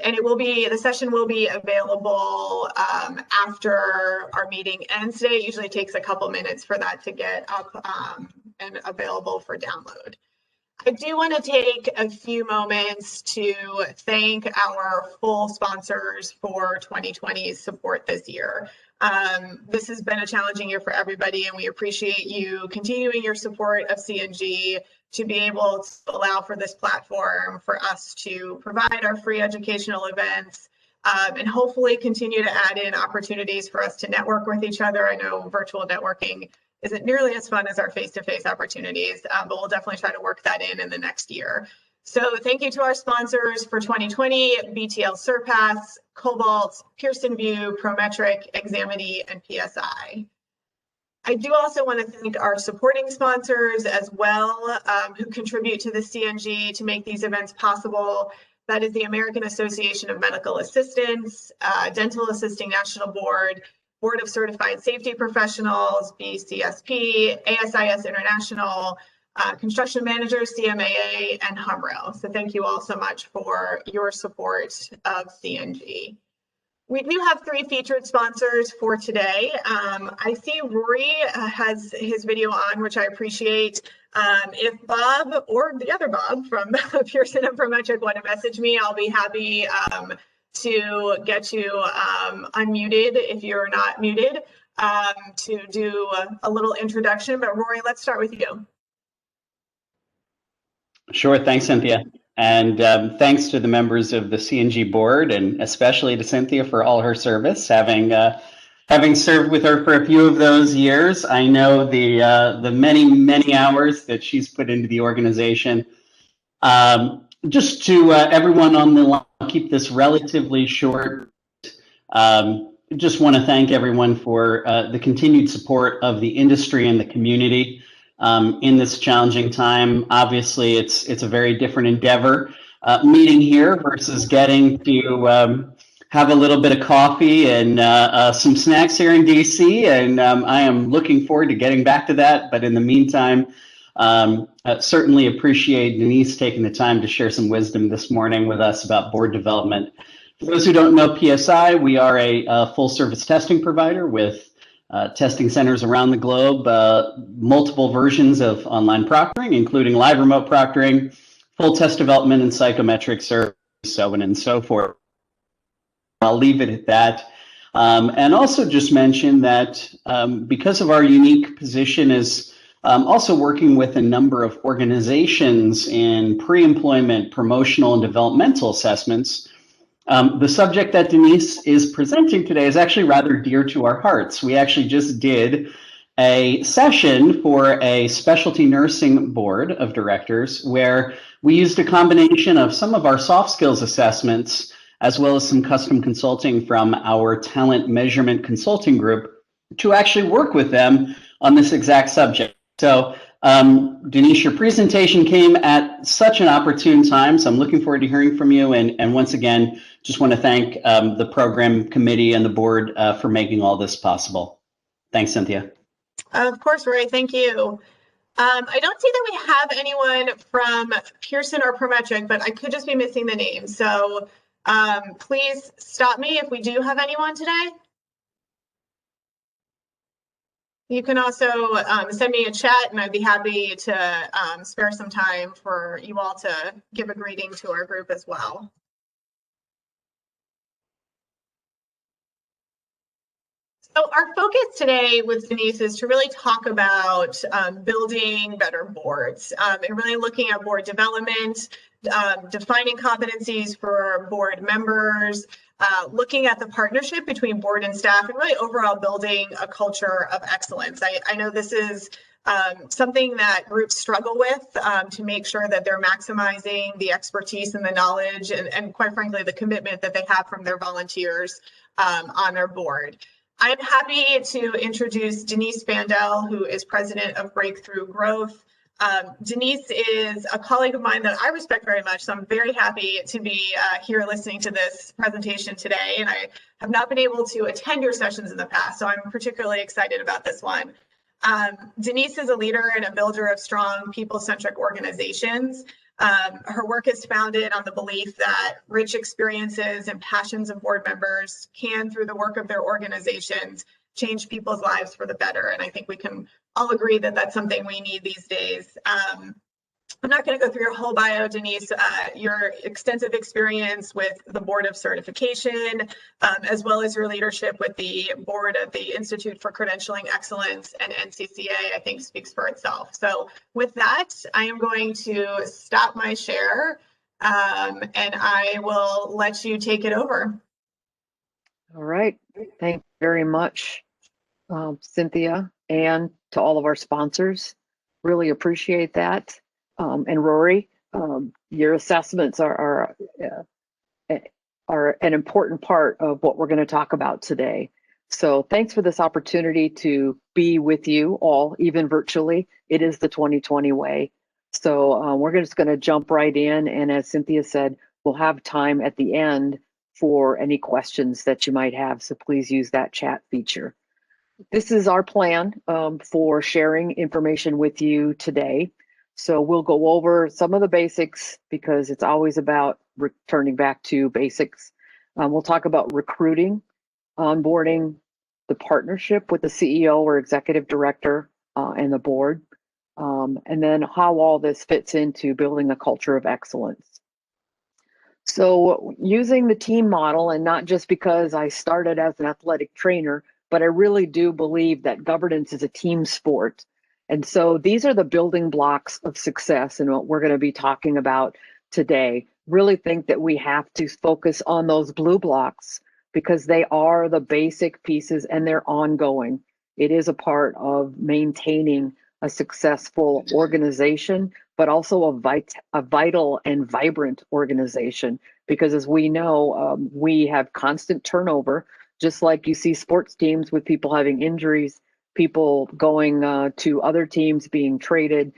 And the session will be available after our meeting ends today. It usually takes a couple minutes for that to get up and available for download. I do want to take a few moments to thank our full sponsors for 2020's support this year. This has been a challenging year for everybody, and we appreciate you continuing your support of CNG to be able to allow for this platform for us to provide our free educational events and hopefully continue to add in opportunities for us to network with each other. I know virtual networking isn't nearly as fun as our face-to-face opportunities, but we'll definitely try to work that in the next year. So thank you to our sponsors for 2020, BTL Surpass, Cobalt, Pearson VUE, Prometric, Examity, and PSI. I do also want to thank our supporting sponsors as well, who contribute to the CNG to make these events possible. That is the American Association of Medical Assistants, Dental Assisting National Board, Board of Certified Safety Professionals, BCSP, ASIS International, Construction Managers, CMAA, and HUMRO. So thank you all so much for your support of CNG. We do have 3 featured sponsors for today. I see Rory has his video on, which I appreciate. If Bob or the other Bob from Pearson and Prometric want to message me, I'll be happy to get you unmuted if you're not muted to do a little introduction. But Rory, let's start with you. Sure, thanks, Cynthia. And thanks to the members of the CNG board, and especially to Cynthia for all her service. Having served with her for a few of those years, I know the many hours that she's put into the organization. Just to everyone on the line, I'll keep this relatively short. Just want to thank everyone for the continued support of the industry and the community. In this challenging time. Obviously, it's a very different endeavor meeting here versus getting to have a little bit of coffee and some snacks here in DC, and I am looking forward to getting back to that. But in the meantime, certainly appreciate Denise taking the time to share some wisdom this morning with us about board development. For those who don't know PSI, we are a full service testing provider with testing centers around the globe, multiple versions of online proctoring, including live remote proctoring, full test development and psychometric service, so on and so forth. I'll leave it at that. And also just mention that because of our unique position as also working with a number of organizations in pre-employment, promotional, and developmental assessments, the subject that Denise is presenting today is actually rather dear to our hearts. We actually just did a session for a specialty nursing board of directors where we used a combination of some of our soft skills assessments as well as some custom consulting from our talent measurement consulting group to actually work with them on this exact subject. So Denise, your presentation came at such an opportune time, so I'm looking forward to hearing from you. And once again, just want to thank the program committee and the board for making all this possible. Thanks, Cynthia. Of course, Rory, thank you. I don't see that we have anyone from Pearson or Prometric, but I could just be missing the name. So please stop me if we do have anyone today. You can also send me a chat, and I'd be happy to spare some time for you all to give a greeting to our group as well. So our focus today with Denise is to really talk about building better boards and really looking at board development, defining competencies for board members, looking at the partnership between board and staff, and really overall building a culture of excellence. I know this is something that groups struggle with to make sure that they're maximizing the expertise and the knowledge and quite frankly, the commitment that they have from their volunteers on their board. I'm happy to introduce Denise Bandel, who is president of Breakthrough Growth. Denise is a colleague of mine that I respect very much, so I'm very happy to be here listening to this presentation today. And I have not been able to attend your sessions in the past, so I'm particularly excited about this one. Denise is a leader and a builder of strong people-centric organizations. Her work is founded on the belief that rich experiences and passions of board members can, through the work of their organizations, change people's lives for the better. And I think we can all agree that that's something we need these days. I'm not going to go through your whole bio, Denise. Your extensive experience with the Board of Certification, as well as your leadership with the board of the Institute for Credentialing Excellence and NCCA, I think speaks for itself. So with that, I am going to stop my share and I will let you take it over. All right. Thank you very much, Cynthia, and to all of our sponsors. Really appreciate that. And Rory, your assessments are an important part of what we're going to talk about today. So thanks for this opportunity to be with you all, even virtually. It is the 2020 way. So we're just going to jump right in. And as Cynthia said, we'll have time at the end for any questions that you might have. So please use that chat feature. This is our plan for sharing information with you today. So we'll go over some of the basics because it's always about returning back to basics. We'll talk about recruiting, onboarding, the partnership with the CEO or executive director and the board, and then how all this fits into building a culture of excellence. So using the team model, and not just because I started as an athletic trainer, but I really do believe that governance is a team sport. And so these are the building blocks of success and what we're going to be talking about today. Really think that we have to focus on those blue blocks because they are the basic pieces and they're ongoing. It is a part of maintaining a successful organization, but also a vital and vibrant organization. Because as we know, we have constant turnover, just like you see sports teams with people having injuries, people going to other teams, being traded,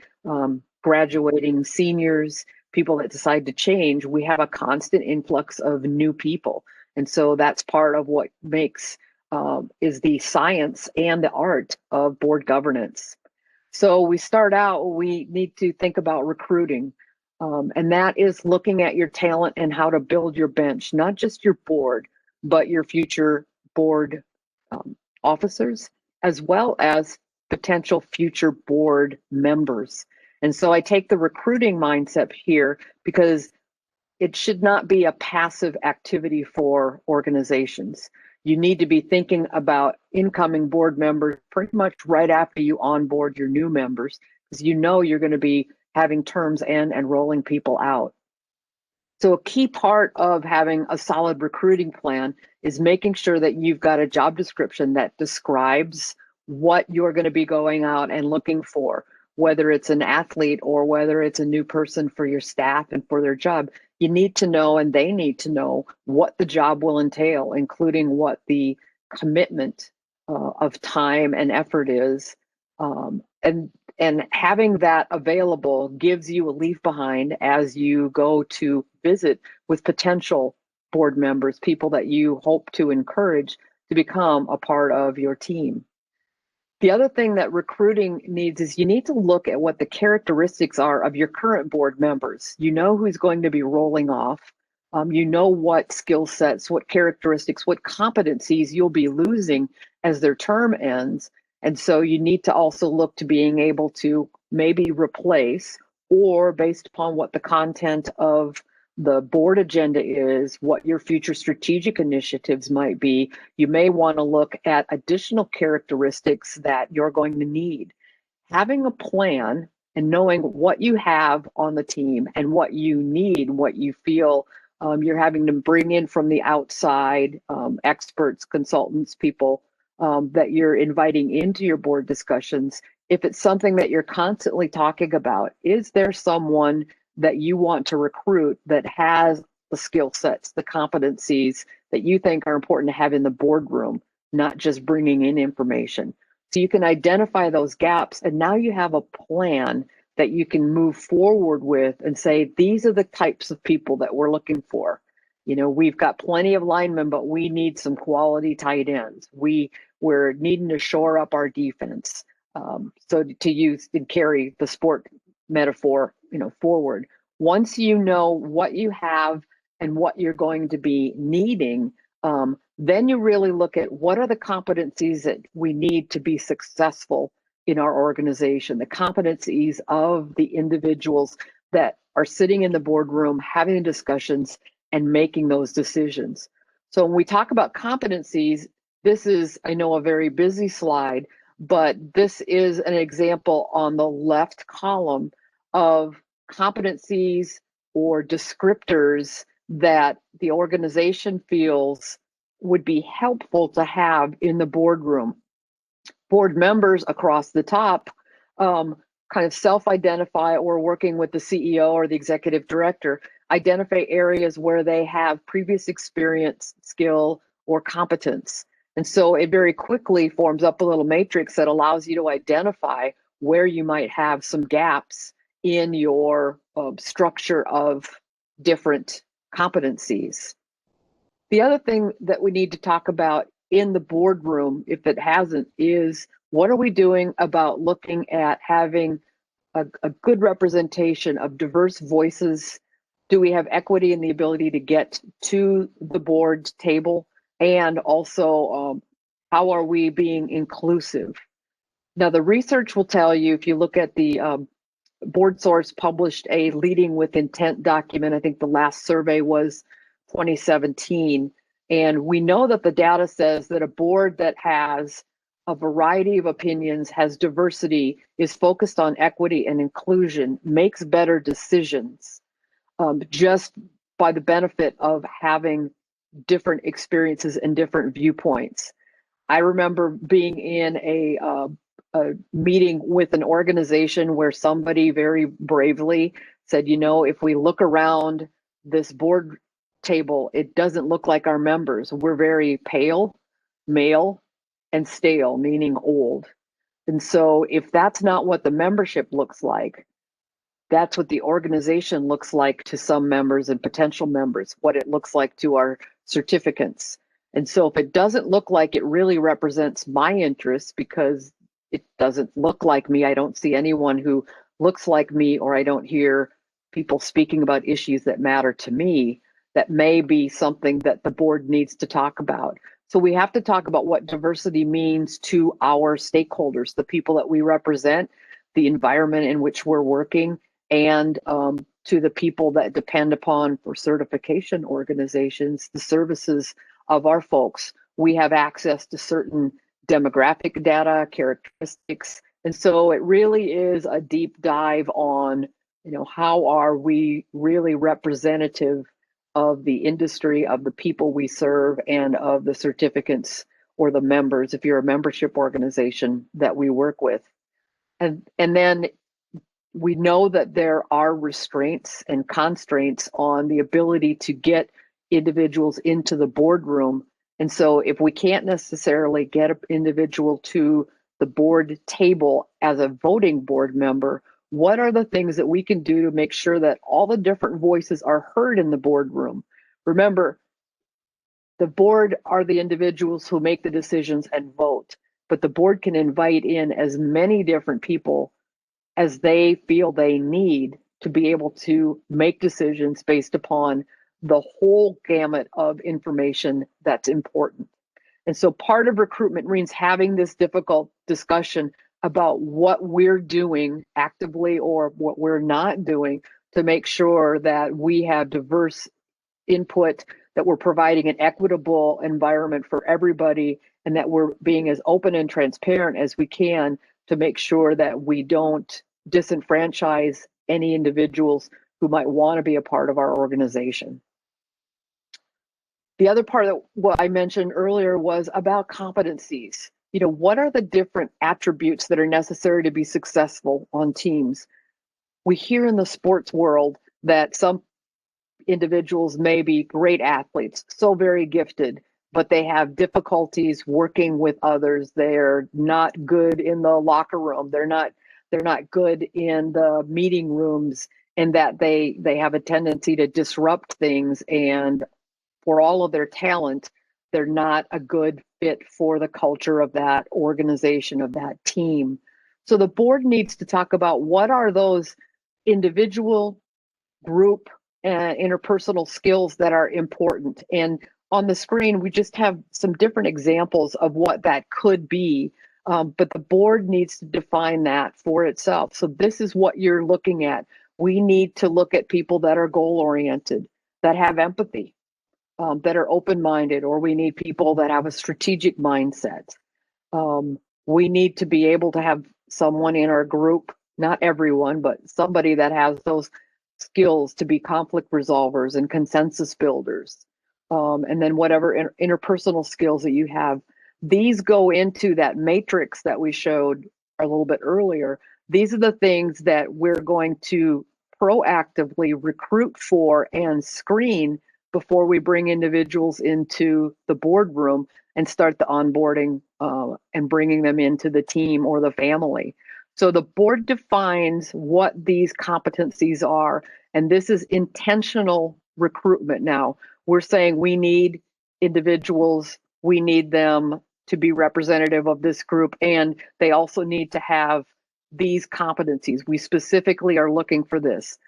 graduating seniors, people that decide to change. We have a constant influx of new people. And so that's part of what makes is the science and the art of board governance. So we start out, we need to think about recruiting. And that is looking at your talent and how to build your bench, not just your board, but your future board officers, as well as potential future board members. And so I take the recruiting mindset here because it should not be a passive activity for organizations. You need to be thinking about incoming board members pretty much right after you onboard your new members, because you know you're going to be having terms end and rolling people out. So a key part of having a solid recruiting plan is making sure that you've got a job description that describes what you're going to be going out and looking for, whether it's an athlete or whether it's a new person for your staff and for their job. You need to know, and they need to know, what the job will entail, including what the commitment of time and effort is. And having that available gives you a leave behind as you go to visit with potential board members, people that you hope to encourage to become a part of your team. The other thing that recruiting needs is you need to look at what the characteristics are of your current board members. You know who's going to be rolling off. You know what skill sets, what characteristics, what competencies you'll be losing as their term ends. And so you need to also look to being able to maybe replace, or based upon what the content of the board agenda is, what your future strategic initiatives might be, you may want to look at additional characteristics that you're going to need. Having a plan and knowing what you have on the team and what you need, what you feel you're having to bring in from the outside, experts, consultants, people that you're inviting into your board discussions. If it's something that you're constantly talking about, is there someone that you want to recruit that has the skill sets, the competencies that you think are important to have in the boardroom, not just bringing in information? So you can identify those gaps, and now you have a plan that you can move forward with and say, these are the types of people that we're looking for. You know, we've got plenty of linemen, but we need some quality tight ends. We're needing to shore up our defense. So to use and carry the sport metaphor, forward, Once you know what you have and what you're going to be needing, then you really look at what are the competencies that we need to be successful in our organization, the competencies of the individuals that are sitting in the boardroom, having discussions and making those decisions. So when we talk about competencies, this is, I know, a very busy slide, but this is an example on the left column of competencies or descriptors that the organization feels would be helpful to have in the boardroom. Board members across the top kind of self-identify, or working with the CEO or the executive director, identify areas where they have previous experience, skill, or competence. And so it very quickly forms up a little matrix that allows you to identify where you might have some gaps in your structure of different competencies. The other thing that we need to talk about in the boardroom, if it hasn't, is what are we doing about looking at having a good representation of diverse voices? Do we have equity in the ability to get to the board table? And also, how are we being inclusive? Now, the research will tell you, if you look at the Board Source published a Leading with Intent document, I think the last survey was 2017. And we know that the data says that a board that has a variety of opinions, has diversity, is focused on equity and inclusion, makes better decisions just by the benefit of having different experiences and different viewpoints. I remember being in a meeting with an organization where somebody very bravely said, you know, if we look around this board table, it doesn't look like our members. We're very pale, male, and stale, meaning old. And so if that's not what the membership looks like, that's what the organization looks like to some members and potential members, what it looks like to our certificates. And so if it doesn't look like it really represents my interests because it doesn't look like me, I don't see anyone who looks like me, or I don't hear people speaking about issues that matter to me, that may be something that the board needs to talk about. So we have to talk about what diversity means to our stakeholders, the people that we represent, the environment in which we're working, and to the people that depend upon, for certification organizations, the services of our folks. We have access to certain demographic data, characteristics. And so it really is a deep dive on, you know, how are we really representative of the industry, of the people we serve, and of the certificates or the members, if you're a membership organization, that we work with. And then we know that there are restraints and constraints on the ability to get individuals into the boardroom. And so if we can't necessarily get an individual to the board table as a voting board member, what are the things that we can do to make sure that all the different voices are heard in the boardroom? Remember, the board are the individuals who make the decisions and vote, but the board can invite in as many different people as they feel they need to be able to make decisions based upon the whole gamut of information that's important. And so part of recruitment means having this difficult discussion about what we're doing actively or what we're not doing to make sure that we have diverse input, that we're providing an equitable environment for everybody, and that we're being as open and transparent as we can to make sure that we don't disenfranchise any individuals who might want to be a part of our organization. The other part of what I mentioned earlier was about competencies. You know, what are the different attributes that are necessary to be successful on teams? We hear in the sports world that some individuals may be great athletes, so very gifted, but they have difficulties working with others. They're not good in the locker room. They're not good in the meeting rooms, and that they have a tendency to disrupt things, and for all of their talent, they're not a good fit for the culture of that organization, of that team. So the board needs to talk about what are those individual group and interpersonal skills that are important. And on the screen, we just have some different examples of what that could be, but the board needs to define that for itself. So this is what you're looking at. We need to look at people that are goal-oriented, that have empathy, that are open-minded, or we need people that have a strategic mindset. We need to be able to have someone in our group, not everyone, but somebody that has those skills to be conflict resolvers and consensus builders. And then whatever interpersonal skills that you have, these go into that matrix that we showed a little bit earlier. These are the things that we're going to proactively recruit for and screen before we bring individuals into the boardroom and start the onboarding and bringing them into the team or the family. So the board defines what these competencies are, and this is intentional recruitment now. We're saying we need individuals, we need them to be representative of this group, and they also need to have these competencies. We specifically are looking for this.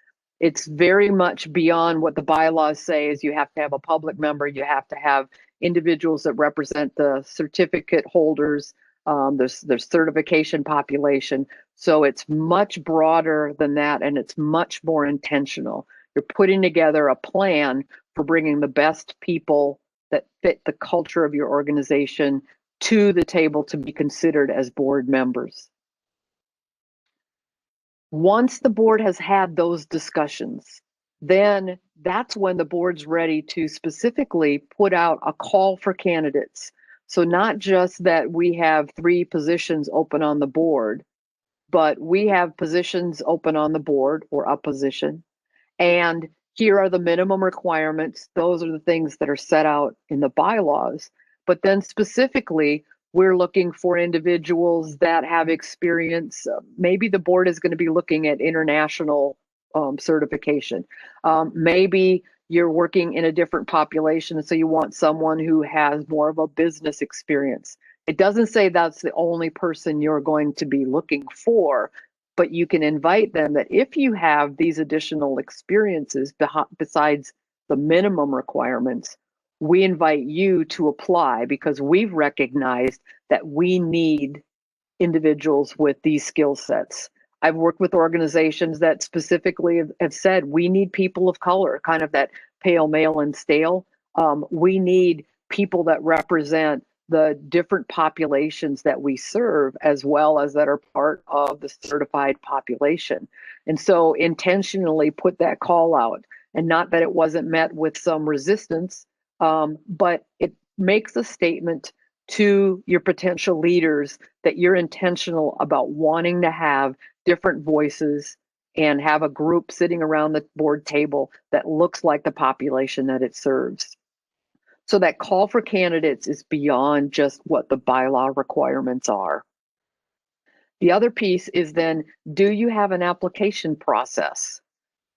It's very much beyond what the bylaws say is you have to have a public member, you have to have individuals that represent the certificate holders, there's certification population. So it's much broader than that, and it's much more intentional. You're putting together a plan for bringing the best people that fit the culture of your organization to the table to be considered as board members. Once the board has had those discussions, then that's when the board's ready to specifically put out a call for candidates. So not just that we have 3 positions open on the board, but we have positions open on the board or a position. And here are the minimum requirements. Those are the things that are set out in the bylaws. But then specifically, we're looking for individuals that have experience. Maybe the board is going to be looking at international certification. Maybe you're working in a different population, so you want someone who has more of a business experience. It doesn't say that's the only person you're going to be looking for, but you can invite them that if you have these additional experiences besides the minimum requirements, we invite you to apply because we've recognized that we need individuals with these skill sets. I've worked with organizations that specifically have said we need people of color, kind of that pale, male, and stale. We need people that represent the different populations that we serve, as well as that are part of the certified population. And so intentionally put that call out, and not that it wasn't met with some resistance, but it makes a statement to your potential leaders that you're intentional about wanting to have different voices and have a group sitting around the board table that looks like the population that it serves. So that call for candidates is beyond just what the bylaw requirements are. The other piece is then, do you have an application process?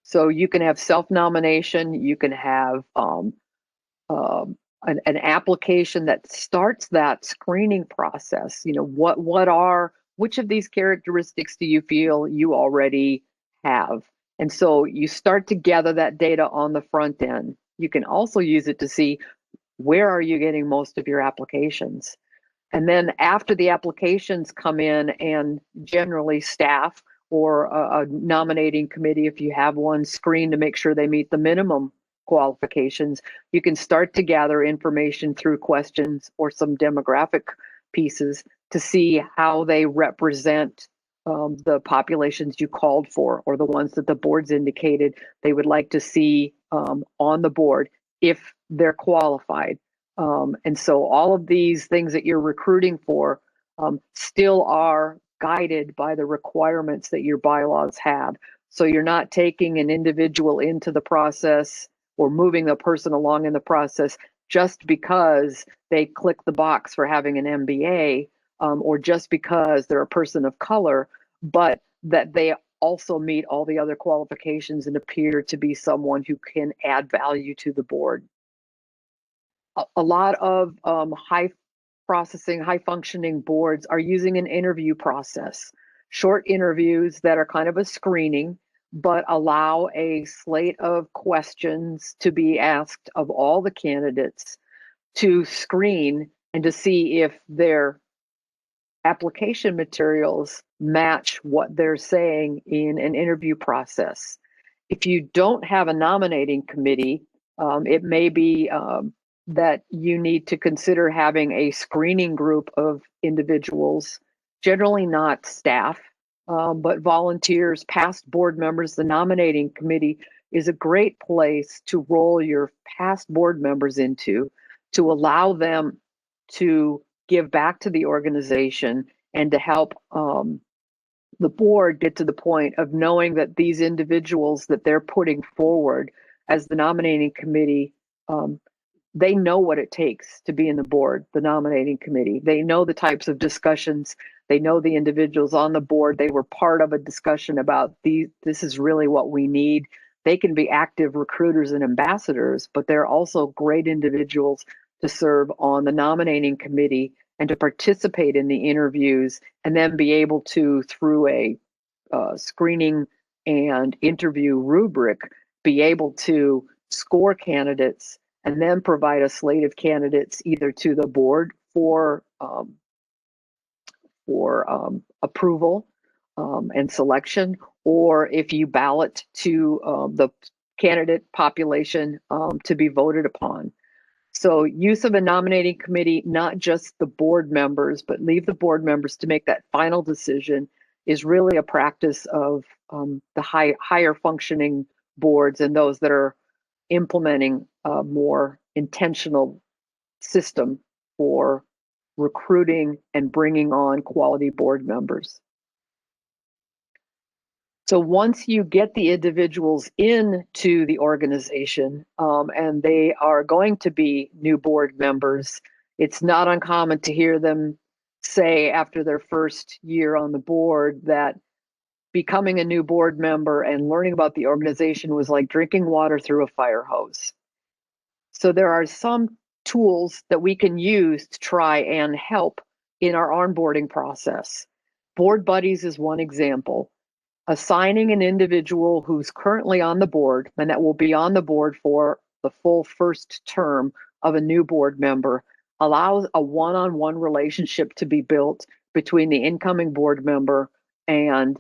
So you can have self-nomination, you can have an application that starts that screening process. You know, which of these characteristics do you feel you already have? And so you start to gather that data on the front end. You can also use it to see where are you getting most of your applications. And then after the applications come in, and generally staff or a nominating committee, if you have one, screen to make sure they meet the minimum qualifications, you can start to gather information through questions or some demographic pieces to see how they represent the populations you called for, or the ones that the board's indicated they would like to see on the board if they're qualified. And so all of these things that you're recruiting for still are guided by the requirements that your bylaws have. So you're not taking an individual into the process or moving the person along in the process just because they click the box for having an MBA, or just because they're a person of color, but that they also meet all the other qualifications and appear to be someone who can add value to the board. A lot of high functioning boards are using an interview process, short interviews that are kind of a screening, but allow a slate of questions to be asked of all the candidates to screen and to see if their application materials match what they're saying in an interview process. If you don't have a nominating committee, it may be that you need to consider having a screening group of individuals, generally not staff, but volunteers, past board members. The nominating committee is a great place to roll your past board members into, to allow them to give back to the organization and to help the board get to the point of knowing that these individuals that they're putting forward as the nominating committee, they know what it takes to be in the board, the nominating committee. They know the types of discussions. They know the individuals on the board. They were part of a discussion about this is really what we need. They can be active recruiters and ambassadors, but they're also great individuals to serve on the nominating committee and to participate in the interviews, and then be able to, through a screening and interview rubric, be able to score candidates and then provide a slate of candidates either to the board for approval and selection, or if you ballot to the candidate population to be voted upon. So use of a nominating committee, not just the board members, but leave the board members to make that final decision, is really a practice of the higher functioning boards and those that are implementing a more intentional system for recruiting and bringing on quality board members. So once you get the individuals into the organization and they are going to be new board members, it's not uncommon to hear them say after their first year on the board that becoming a new board member and learning about the organization was like drinking water through a fire hose. So there are some tools that we can use to try and help in our onboarding process. Board Buddies is one example. Assigning an individual who's currently on the board and that will be on the board for the full first term of a new board member allows a one-on-one relationship to be built between the incoming board member and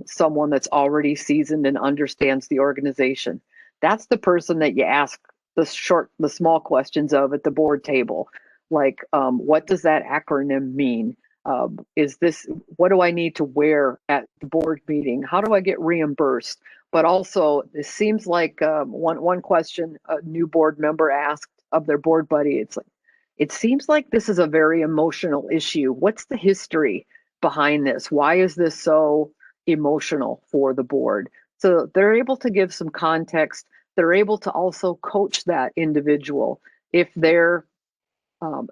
someone that's already seasoned and understands the organization. That's the person that you ask the small questions of at the board table, like what does that acronym mean? What do I need to wear at the board meeting? How do I get reimbursed? But also, this seems like one question a new board member asked of their board buddy. It's like, it seems like this is a very emotional issue. What's the history behind this? Why is this so emotional for the board? So they're able to give some context. They're able to also coach that individual if they're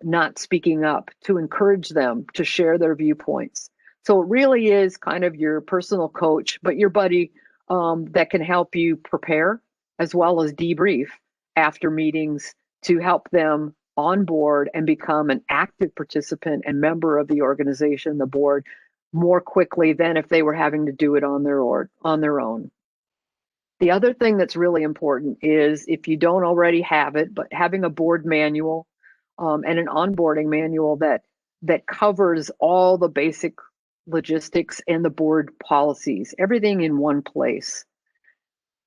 not speaking up, to encourage them to share their viewpoints. So it really is kind of your personal coach, but your buddy that can help you prepare as well as debrief after meetings to help them on board and become an active participant and member of the organization, the board, more quickly than if they were having to do it on their own. The other thing that's really important is, if you don't already have it, but having a board manual and an onboarding manual that covers all the basic logistics and the board policies, everything in one place.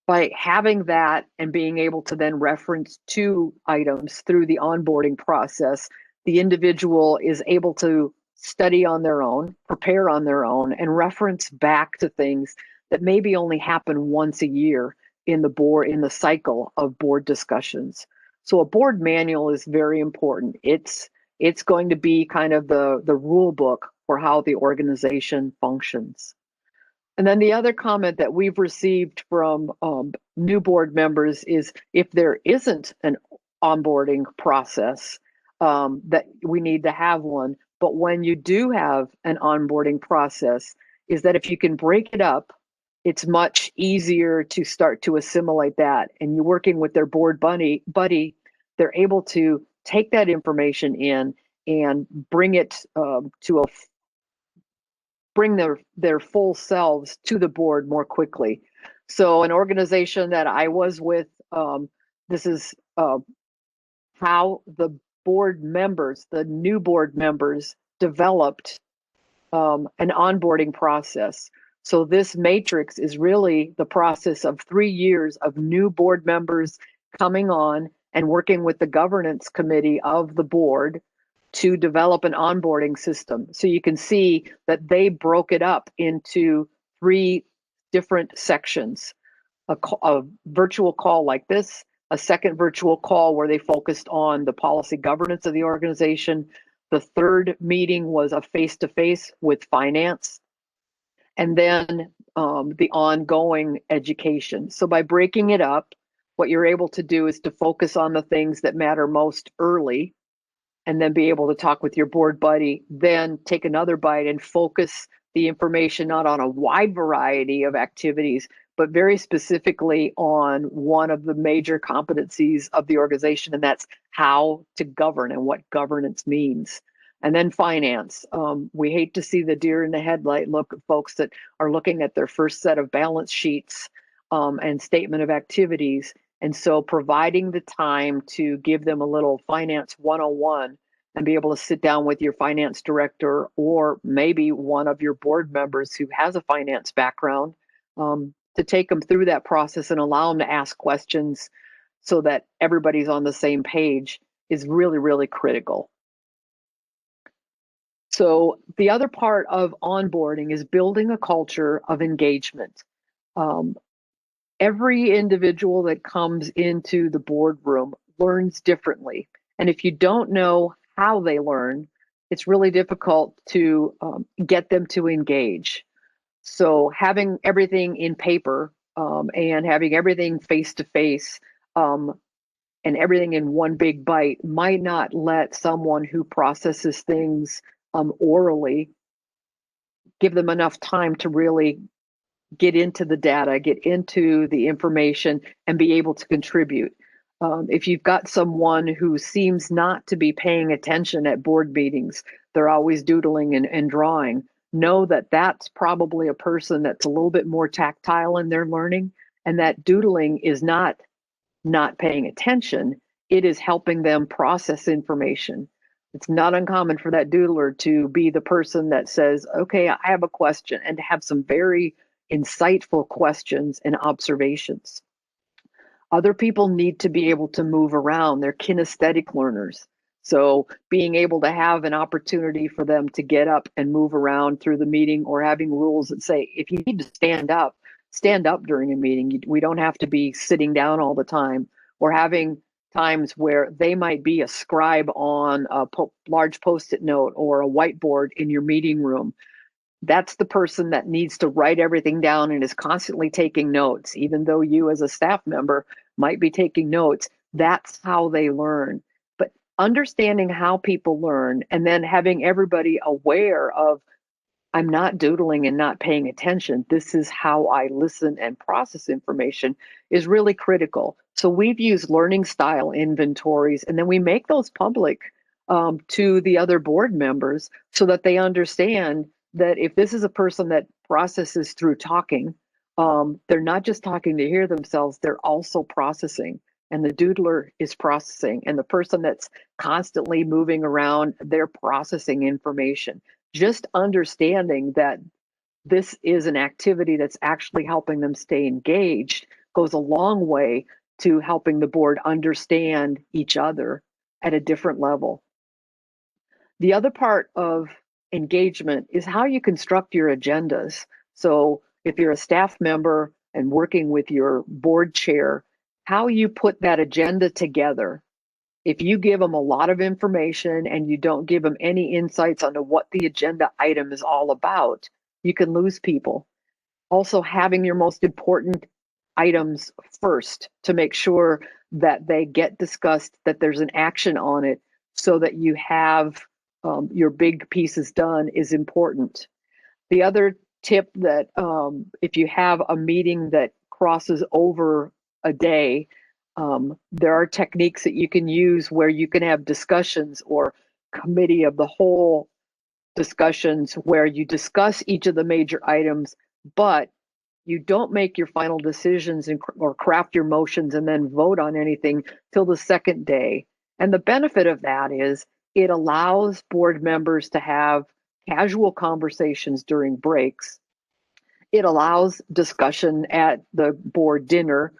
By having that and being able to then reference 2 items through the onboarding process, the individual is able to study on their own, prepare on their own, and reference back to things that maybe only happen once a year in the cycle of board discussions. So a board manual is very important. It's going to be kind of the rule book for how the organization functions. And then the other comment that we've received from new board members is, if there isn't an onboarding process, that we need to have one. But when you do have an onboarding process, is that if you can break it up, it's much easier to start to assimilate that. And you're working with their board buddy, they're able to take that information in and bring it bring their full selves to the board more quickly. So an organization that I was with, this is how the board members, the new board members, developed an onboarding process. So this matrix is really the process of 3 years of new board members coming on and working with the governance committee of the board to develop an onboarding system. So you can see that they broke it up into 3 different sections. A virtual call like this, a second virtual call where they focused on the policy governance of the organization. The third meeting was a face-to-face with finance, and then the ongoing education. So by breaking it up, what you're able to do is to focus on the things that matter most early, and then be able to talk with your board buddy, then take another bite and focus the information not on a wide variety of activities, but very specifically on one of the major competencies of the organization, and that's how to govern and what governance means. And then finance. We hate to see the deer in the headlight look at folks that are looking at their first set of balance sheets and statement of activities. And so providing the time to give them a little finance 101 and be able to sit down with your finance director or maybe one of your board members who has a finance background to take them through that process and allow them to ask questions so that everybody's on the same page is really, really critical. So the other part of onboarding is building a culture of engagement. Every individual that comes into the boardroom learns differently. And if you don't know how they learn, it's really difficult to get them to engage. So having everything in paper and having everything face-to-face and everything in one big bite might not let someone who processes things orally give them enough time to really get into the data, get into the information, and be able to contribute. If you've got someone who seems not to be paying attention at board meetings, they're always doodling and drawing, know that that's probably a person that's a little bit more tactile in their learning, and that doodling is not paying attention. It is helping them process information. It's not uncommon for that doodler to be the person that says, okay, I have a question, and to have some very insightful questions and observations. Other people need to be able to move around. They're kinesthetic learners. So being able to have an opportunity for them to get up and move around through the meeting, or having rules that say, if you need to stand up during a meeting. We don't have to be sitting down all the time, or having times where they might be a scribe on a large Post-it note or a whiteboard in your meeting room. That's the person that needs to write everything down and is constantly taking notes. Even though you as a staff member might be taking notes, that's how they learn. But understanding how people learn, and then having everybody aware of, I'm not doodling and not paying attention, this is how I listen and process information, is really critical. So we've used learning style inventories, and then we make those public to the other board members so that they understand that if this is a person that processes through talking, they're not just talking to hear themselves, they're also processing. And the doodler is processing, and the person that's constantly moving around, they're processing information. Just understanding that this is an activity that's actually helping them stay engaged goes a long way to helping the board understand each other at a different level. The other part of engagement is how you construct your agendas. So if you're a staff member and working with your board chair, how you put that agenda together. If you give them a lot of information and you don't give them any insights onto what the agenda item is all about, you can lose people. Also, having your most important items first to make sure that they get discussed, that there's an action on it, so that you have your big pieces done is important. The other tip that if you have a meeting that crosses over a day, there are techniques that you can use where you can have discussions or committee of the whole discussions where you discuss each of the major items, but You don't make your final decisions or craft your motions and then vote on anything till the second day. And the benefit of that is it allows board members to have casual conversations during breaks. It allows discussion at the board dinner,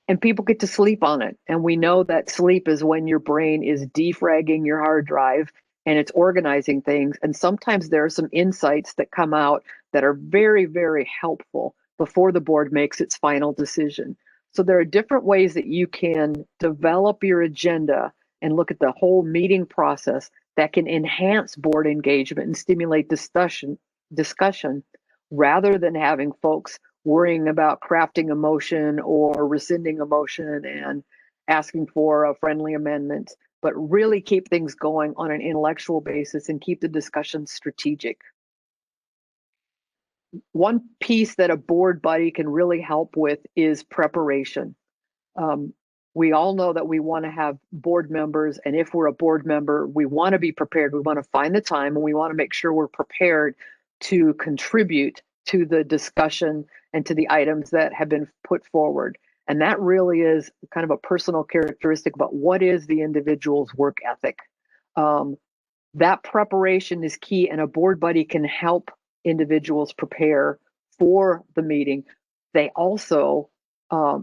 and people get to sleep on it. And we know that sleep is when your brain is defragging your hard drive and it's organizing things. And sometimes there are some insights that come out that are very, very helpful before the board makes its final decision. So there are different ways that you can develop your agenda and look at the whole meeting process that can enhance board engagement and stimulate discussion rather than having folks worrying about crafting a motion or rescinding a motion and asking for a friendly amendment, but really keep things going on an intellectual basis and keep the discussion strategic. One piece that a board buddy can really help with is preparation. We all know that we want to have board members, and if we're a board member, we want to be prepared. We want to find the time, and we want to make sure we're prepared to contribute to the discussion and to the items that have been put forward. And that really is kind of a personal characteristic about what is the individual's work ethic. That preparation is key, and a board buddy can help individuals prepare for the meeting. They also,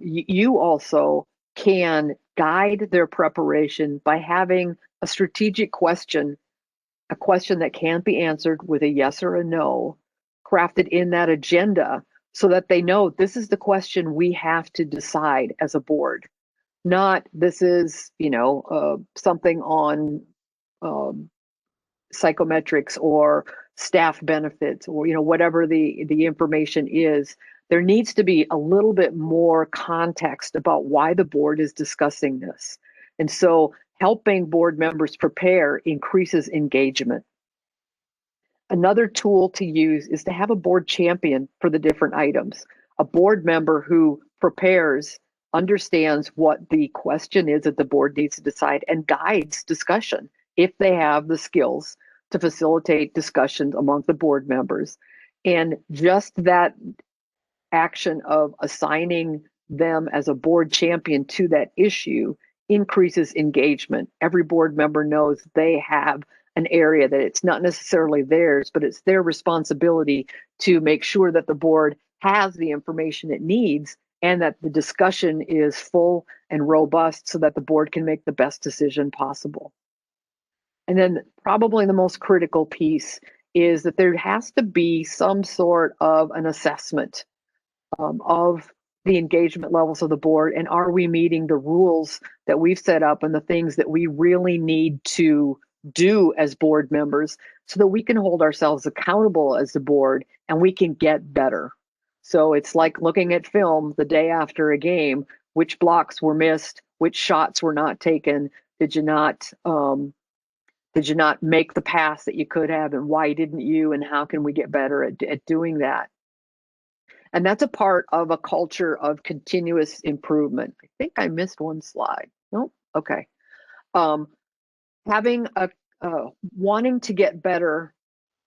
you also can guide their preparation by having a strategic question, a question that can't be answered with a yes or a no, crafted in that agenda so that they know this is the question we have to decide as a board. Not this is, something on psychometrics or staff benefits or, whatever the information is. There needs to be a little bit more context about why the board is discussing this. And so helping board members prepare increases engagement. Another tool to use is to have a board champion for the different items. A board member who prepares, understands what the question is that the board needs to decide, and guides discussion if they have the skills to facilitate discussions among the board members. And just that action of assigning them as a board champion to that issue increases engagement. Every board member knows they have an area that it's not necessarily theirs, but it's their responsibility to make sure that the board has the information it needs and that the discussion is full and robust so that the board can make the best decision possible. And then probably the most critical piece is that there has to be some sort of an assessment of the engagement levels of the board, and are we meeting the rules that we've set up and the things that we really need to do as board members so that we can hold ourselves accountable as the board and we can get better. So it's like looking at film the day after a game, which blocks were missed, which shots were not taken, did you not make the pass that you could have, and why didn't you, and how can we get better at doing that? And that's a part of a culture of continuous improvement. I think I missed one slide. Nope. Okay. Having wanting to get better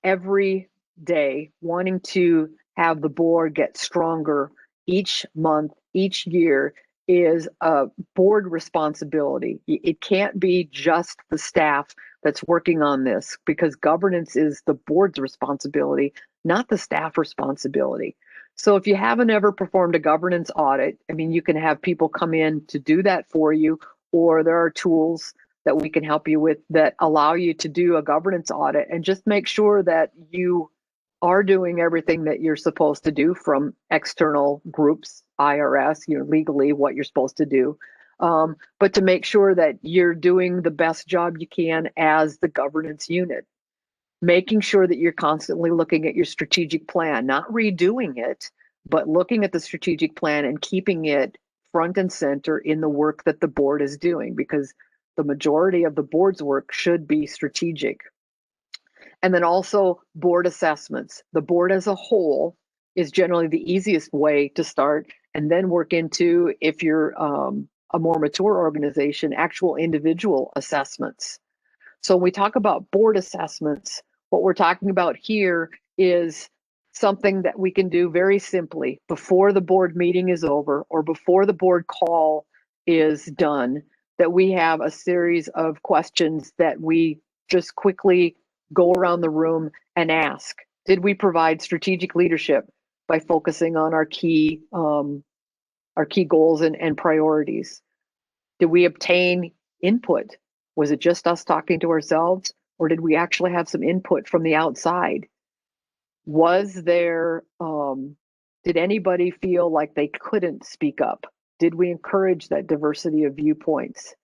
every day, wanting to have the board get stronger each month, each year is a board responsibility. It can't be just the staff that's working on this, because governance is the board's responsibility, not the staff responsibility. So if you haven't ever performed a governance audit, you can have people come in to do that for you, or there are tools that we can help you with that allow you to do a governance audit and just make sure that you are doing everything that you're supposed to do from external groups, IRS, legally what you're supposed to do. But to make sure that you're doing the best job you can as the governance unit. Making sure that you're constantly looking at your strategic plan, not redoing it, but looking at the strategic plan and keeping it front and center in the work that the board is doing, because the majority of the board's work should be strategic. And then also board assessments. The board as a whole is generally the easiest way to start, and then work into, if you're a more mature organization, actual individual assessments. So when we talk about board assessments, what we're talking about here is something that we can do very simply before the board meeting is over or before the board call is done, that we have a series of questions that we just quickly go around the room and ask. Did we provide strategic leadership by focusing on our key goals and priorities? Did we obtain input? Was it just us talking to ourselves, or did we actually have some input from the outside? Was there, did anybody feel like they couldn't speak up? Did we encourage that diversity of viewpoints?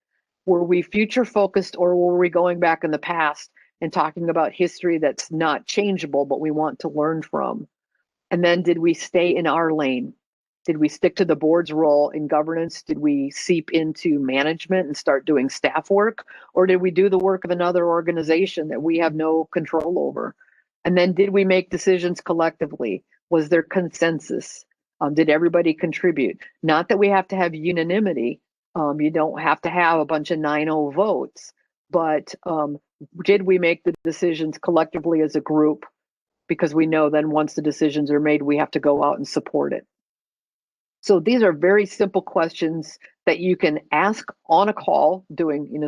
Were we future focused, or were we going back in the past and talking about history that's not changeable, but we want to learn from? And then did we stay in our lane? Did we stick to the board's role in governance? Did we seep into management and start doing staff work? Or did we do the work of another organization that we have no control over? And then did we make decisions collectively? Was there consensus? Did everybody contribute? Not that we have to have unanimity. You don't have to have a bunch of 9-0 votes, but did we make the decisions collectively as a group? Because we know then once the decisions are made, we have to go out and support it. So these are very simple questions that you can ask on a call,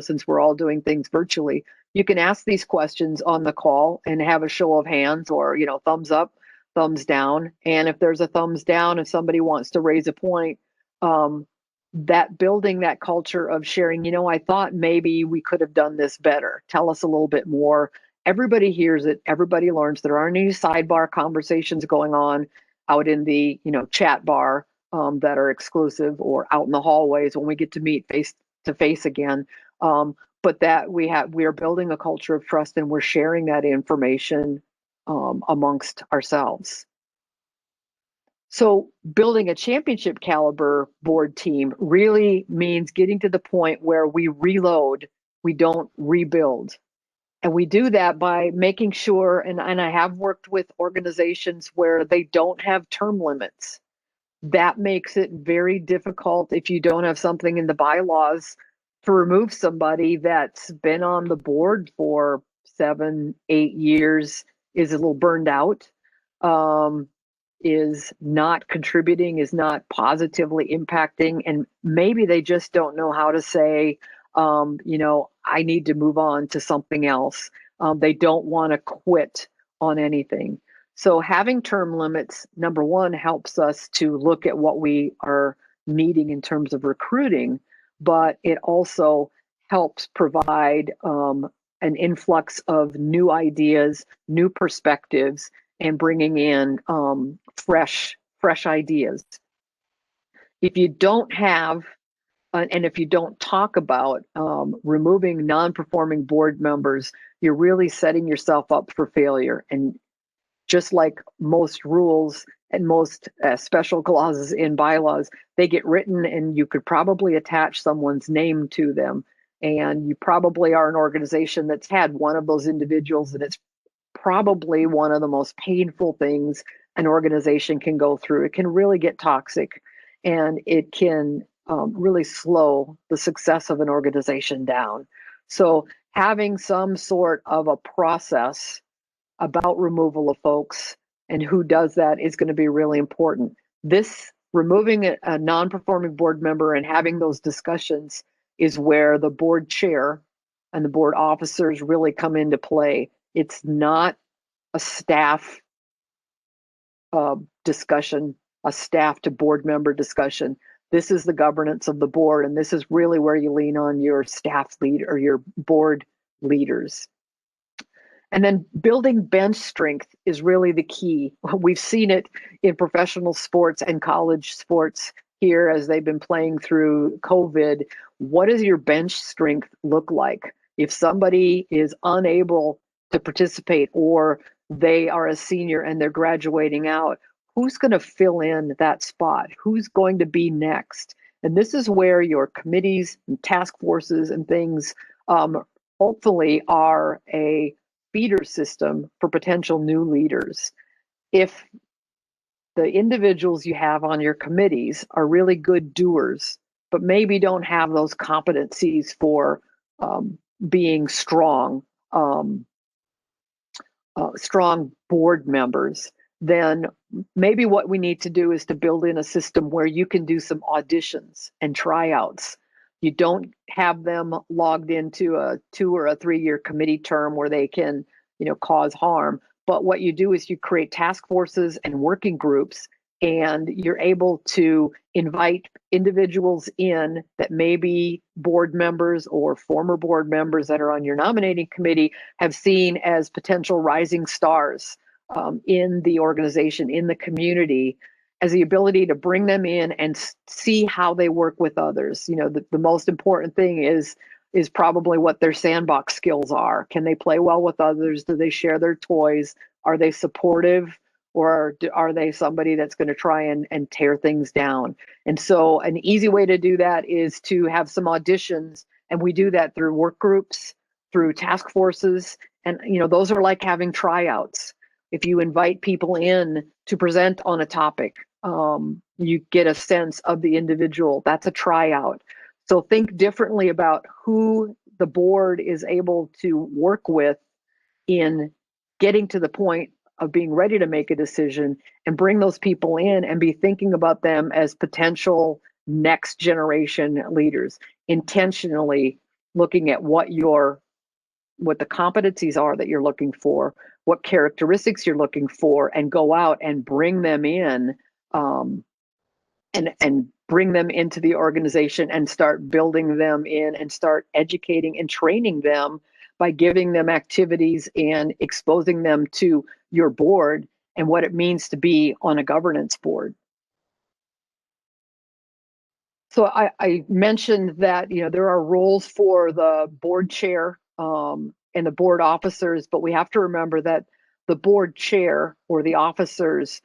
since we're all doing things virtually, you can ask these questions on the call and have a show of hands or, thumbs up, thumbs down. And if there's a thumbs down, if somebody wants to raise a point, that building that culture of sharing, I thought maybe we could have done this better. Tell us a little bit more. Everybody hears it. Everybody learns. There aren't any sidebar conversations going on out in the, chat bar that are exclusive or out in the hallways when we get to meet face to face again. But that we are building a culture of trust and we're sharing that information amongst ourselves. So building a championship caliber board team really means getting to the point where we reload, we don't rebuild. And we do that by making sure, and I have worked with organizations where they don't have term limits. That makes it very difficult if you don't have something in the bylaws to remove somebody that's been on the board for 7-8 years, is a little burned out, is not contributing, is not positively impacting, and maybe they just don't know how to say, I need to move on to something else. They don't want to quit on anything. So having term limits, number one, helps us to look at what we are needing in terms of recruiting, but it also helps provide an influx of new ideas, new perspectives, and bringing in fresh ideas. If you don't have, and if you don't talk about removing non-performing board members, you're really setting yourself up for failure. And just like most rules and most special clauses in bylaws, they get written and you could probably attach someone's name to them. And you probably are an organization that's had one of those individuals, and it's probably one of the most painful things an organization can go through. It can really get toxic, and it can really slow the success of an organization down. So having some sort of a process about removal of folks and who does that is going to be really important. This removing a non-performing board member and having those discussions is where the board chair and the board officers really come into play. It's not a staff discussion, a staff to board member discussion. This is the governance of the board, and this is really where you lean on your staff lead or your board leaders. And then building bench strength is really the key. We've seen it in professional sports and college sports here as they've been playing through COVID. What does your bench strength look like? If somebody is unable to participate, or they are a senior and they're graduating out, who's going to fill in that spot? Who's going to be next? And this is where your committees and task forces and things hopefully are a feeder system for potential new leaders. If the individuals you have on your committees are really good doers, but maybe don't have those competencies for being strong board members, then maybe what we need to do is to build in a system where you can do some auditions and tryouts. You don't have them logged into a 2 or a 3 year committee term where they can, cause harm. But what you do is you create task forces and working groups, and you're able to invite individuals in that may be board members or former board members that are on your nominating committee have seen as potential rising stars in the organization, in the community, as the ability to bring them in and see how they work with others. The most important thing is probably what their sandbox skills are. Can they play well with others? Do they share their toys? Are they supportive? Or are they somebody that's going to try and tear things down? And so an easy way to do that is to have some auditions. And we do that through work groups, through task forces. And, those are like having tryouts. If you invite people in to present on a topic, you get a sense of the individual. That's a tryout. So think differently about who the board is able to work with in getting to the point of being ready to make a decision, and bring those people in and be thinking about them as potential next generation leaders, intentionally looking at what the competencies are that you're looking for, what characteristics you're looking for, and go out and bring them in, and bring them into the organization and start building them in and start educating and training them by giving them activities and exposing them to your board and what it means to be on a governance board. So I mentioned that there are roles for the board chair and the board officers, but we have to remember that the board chair or the officers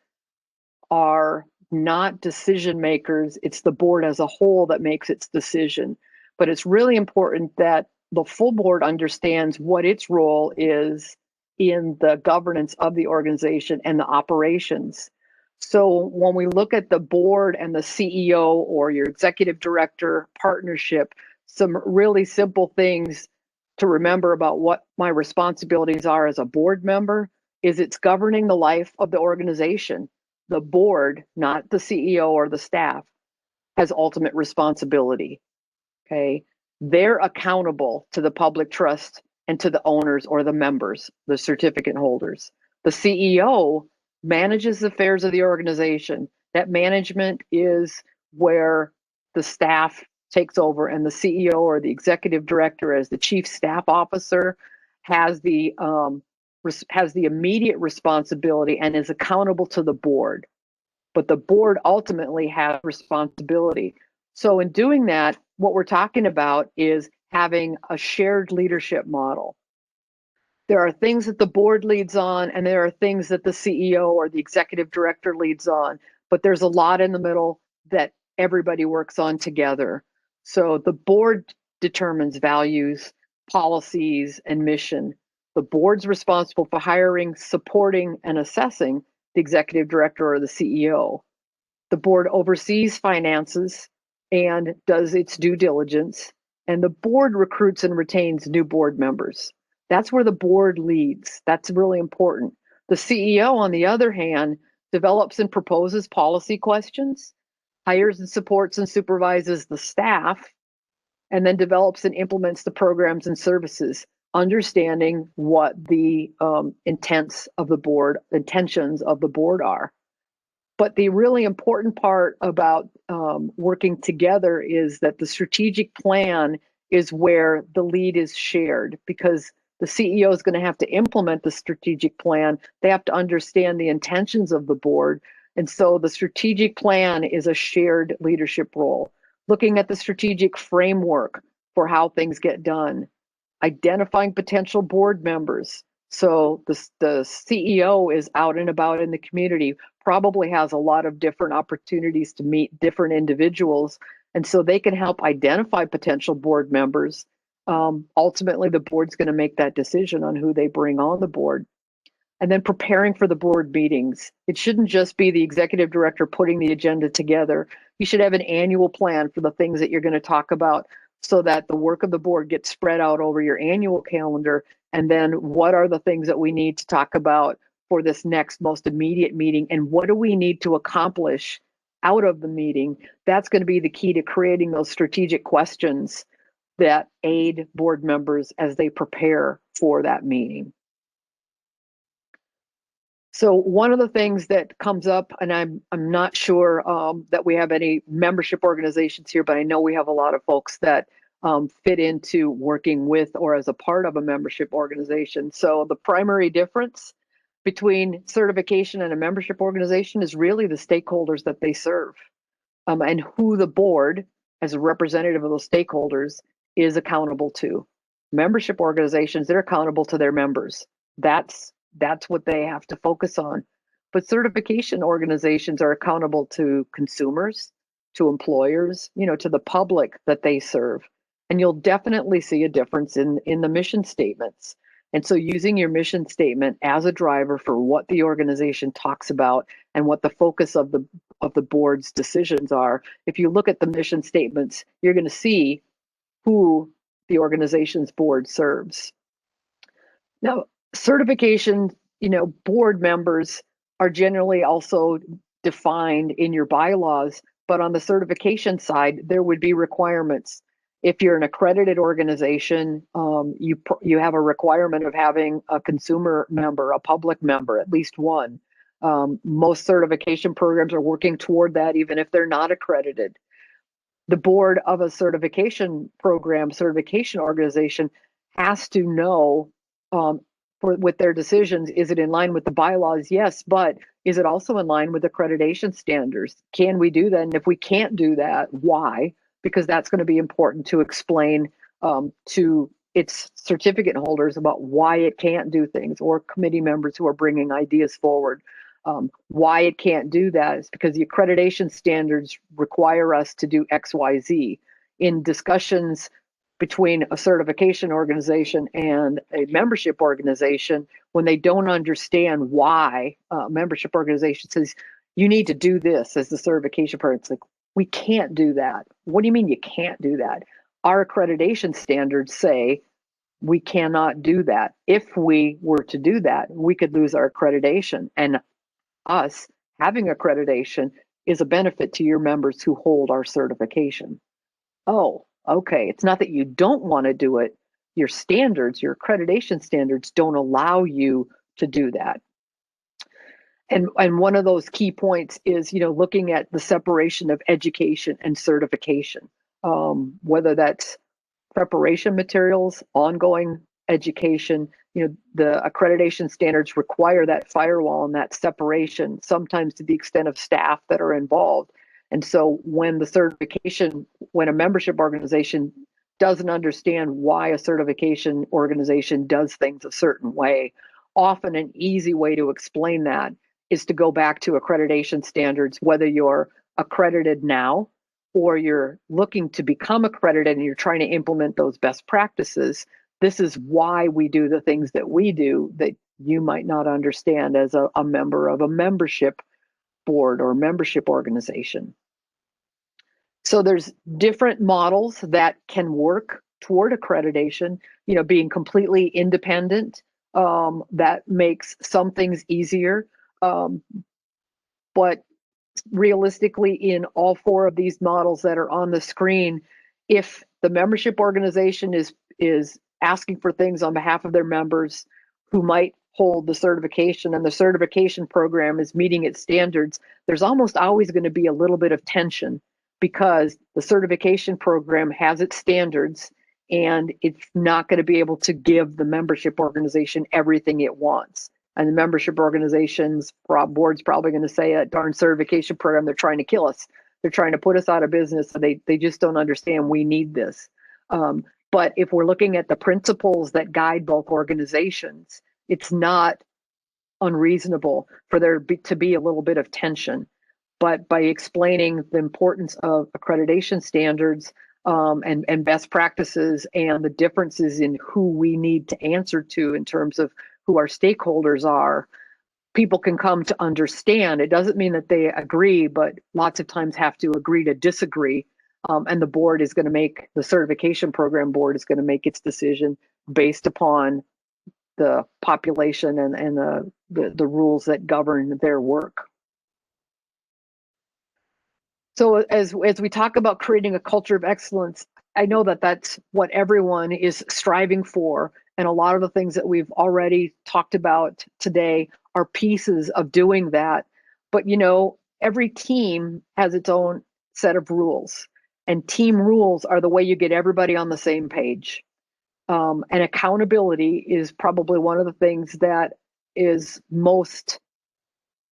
are not decision makers. It's the board as a whole that makes its decision. But it's really important that the full board understands what its role is in the governance of the organization and the operations. So when we look at the board and the CEO or your executive director partnership, some really simple things to remember about what my responsibilities are as a board member is it's governing the life of the organization. The board, not the CEO or the staff, has ultimate responsibility. Okay. They're accountable to the public trust and to the owners or the members, the certificate holders. The CEO manages the affairs of the organization. That management is where the staff takes over, and the CEO or the executive director, as the chief staff officer, has the immediate responsibility and is accountable to the board. But the board ultimately has responsibility. So in doing that, what we're talking about is having a shared leadership model. There are things that the board leads on, and there are things that the CEO or the executive director leads on, but there's a lot in the middle that everybody works on together. So the board determines values, policies, and mission. The board's responsible for hiring, supporting, and assessing the executive director or the CEO. The board oversees finances and does its due diligence, and the board recruits and retains new board members. That's where the board leads. That's really important. The CEO, on the other hand, develops and proposes policy questions, hires and supports and supervises the staff, and then develops and implements the programs and services, understanding what the intentions of the board are. But the really important part about working together is that the strategic plan is where the lead is shared, because the CEO is going to have to implement the strategic plan. They have to understand the intentions of the board. And so the strategic plan is a shared leadership role. Looking at the strategic framework for how things get done, identifying potential board members. So the CEO is out and about in the community, probably has a lot of different opportunities to meet different individuals. And so they can help identify potential board members. Ultimately, the board's going to make that decision on who they bring on the board. And then preparing for the board meetings. It shouldn't just be the executive director putting the agenda together. You should have an annual plan for the things that you're going to talk about, so that the work of the board gets spread out over your annual calendar. And then what are the things that we need to talk about for this next most immediate meeting, and what do we need to accomplish out of the meeting? That's going to be the key to creating those strategic questions that aid board members as they prepare for that meeting. So one of the things that comes up, and I'm not sure that we have any membership organizations here, but I know we have a lot of folks that fit into working with or as a part of a membership organization. So the primary difference between certification and a membership organization is really the stakeholders that they serve, and who the board, as a representative of those stakeholders, is accountable to. Membership organizations, they're accountable to their members. That's what they have to focus on. But certification organizations are accountable to consumers, to employers, to the public that they serve. And you'll definitely see a difference in the mission statements. And so using your mission statement as a driver for what the organization talks about and what the focus of the board's decisions are, if you look at the mission statements, you're going to see who the organization's board serves. Now, certification, board members are generally also defined in your bylaws, but on the certification side, there would be requirements. If you're an accredited organization, you have a requirement of having a consumer member, a public member, at least one. Most certification programs are working toward that, even if they're not accredited. The board of a certification program, certification organization, has to know with their decisions, is it in line with the bylaws? Yes, but is it also in line with accreditation standards? Can we do that? And if we can't do that, why? Because that's going to be important to explain to its certificate holders about why it can't do things, or committee members who are bringing ideas forward. Why it can't do that is because the accreditation standards require us to do X, Y, Z. In discussions between a certification organization and a membership organization, when they don't understand why a membership organization says, you need to do this as the certification part, it's like, we can't do that. What do you mean you can't do that? Our accreditation standards say we cannot do that. If we were to do that, we could lose our accreditation. And us having accreditation is a benefit to your members who hold our certification. Oh, okay. It's not that you don't want to do it. Your standards, your accreditation standards don't allow you to do that. And one of those key points is, looking at the separation of education and certification, whether that's preparation materials, ongoing education. The accreditation standards require that firewall and that separation, sometimes to the extent of staff that are involved. And so when a membership organization doesn't understand why a certification organization does things a certain way, often an easy way to explain that is to go back to accreditation standards, whether you're accredited now or you're looking to become accredited and you're trying to implement those best practices. This is why we do the things that we do that you might not understand as a member of a membership board or membership organization. So there's different models that can work toward accreditation, being completely independent. That makes some things easier. But realistically, in all four of these models that are on the screen, if the membership organization is asking for things on behalf of their members who might hold the certification, and the certification program is meeting its standards, there's almost always going to be a little bit of tension, because the certification program has its standards and it's not going to be able to give the membership organization everything it wants. And the membership organization's board's probably going to say, a darn certification program, they're trying to kill us. They're trying to put us out of business. So they just don't understand we need this. But if we're looking at the principles that guide both organizations, it's not unreasonable for there to be a little bit of tension. But by explaining the importance of accreditation standards and best practices and the differences in who we need to answer to in terms of who our stakeholders are, people can come to understand. It doesn't mean that they agree, but lots of times have to agree to disagree. And the certification program board is going to make its decision based upon the population and the rules that govern their work. So as we talk about creating a culture of excellence, I know that that's what everyone is striving for. And a lot of the things that we've already talked about today are pieces of doing that. But, you know, every team has its own set of rules, and team rules are the way you get everybody on the same page. And accountability is probably one of the things that is most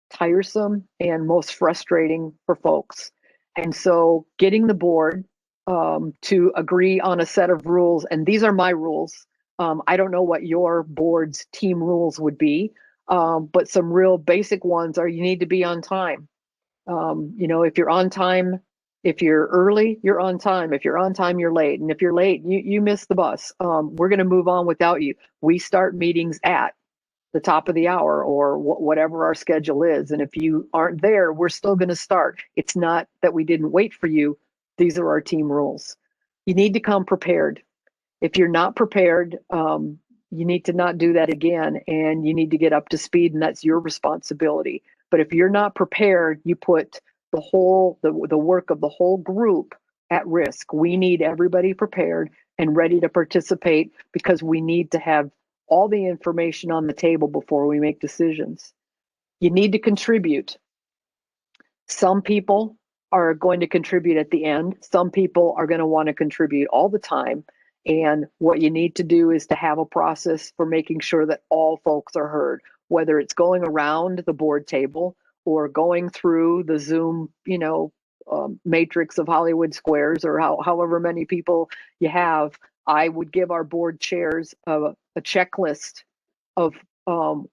tiresome and most frustrating for folks. And so getting the board to agree on a set of rules, and these are my rules. I don't know what your board's team rules would be, but some real basic ones are you need to be on time. You know, if you're on time, if you're early, you're on time. If you're on time, you're late. And if you're late, you miss the bus. We're going to move on without you. We start meetings at the top of the hour or whatever our schedule is. And if you aren't there, we're still going to start. It's not that we didn't wait for you. These are our team rules. You need to come prepared. If you're not prepared, you need to not do that again, and you need to get up to speed, and that's your responsibility. But if you're not prepared, you put the work of the whole group at risk. We need everybody prepared and ready to participate because we need to have all the information on the table before we make decisions. You need to contribute. Some people are going to contribute at the end. Some people are going to want to contribute all the time. And what you need to do is to have a process for making sure that all folks are heard, whether it's going around the board table or going through the Zoom, matrix of Hollywood squares, or however many people you have. I would give our board chairs a checklist of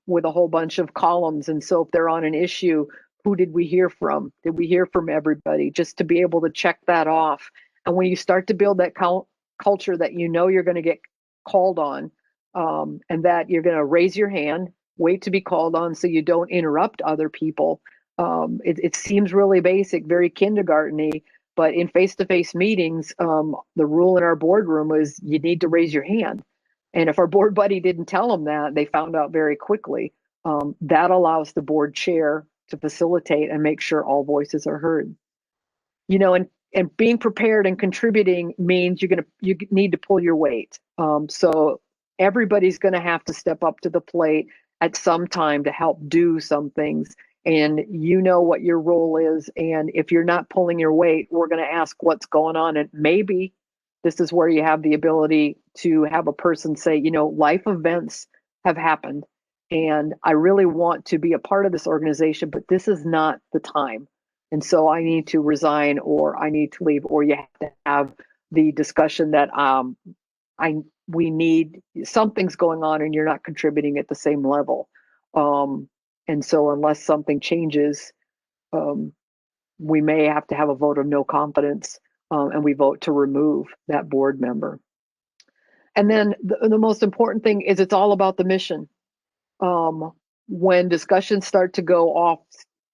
with a whole bunch of columns. And so if they're on an issue, who did we hear from? Did we hear from everybody? Just to be able to check that off. And when you start to build that culture that you know you're going to get called on, and that you're going to raise your hand, wait to be called on so you don't interrupt other people. It seems really basic, very kindergarten-y, but in face-to-face meetings, the rule in our boardroom was you need to raise your hand. And if our board buddy didn't tell them that, they found out very quickly. That allows the board chair to facilitate and make sure all voices are heard. And being prepared and contributing means you need to pull your weight. So everybody's going to have to step up to the plate at some time to help do some things. And you know what your role is. And if you're not pulling your weight, we're going to ask what's going on. And maybe this is where you have the ability to have a person say, life events have happened. And I really want to be a part of this organization, but this is not the time. And so I need to resign, or I need to leave, or you have to have the discussion that we need something's going on and you're not contributing at the same level. And so unless something changes, we may have to have a vote of no confidence, and we vote to remove that board member. And then the most important thing is it's all about the mission. When discussions start to go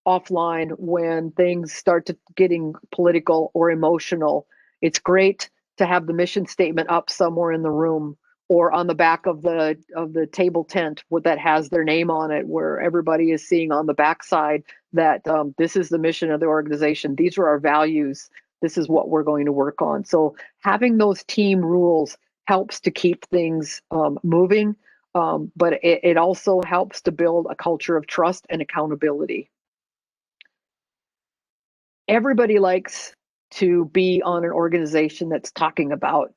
offline, when things start to getting political or emotional, it's great to have the mission statement up somewhere in the room or on the back of the table tent that has their name on it, where everybody is seeing on the backside that this is the mission of the organization. These are our values. This is what we're going to work on. So having those team rules helps to keep things moving, but it also helps to build a culture of trust and accountability. Everybody likes to be on an organization that's talking about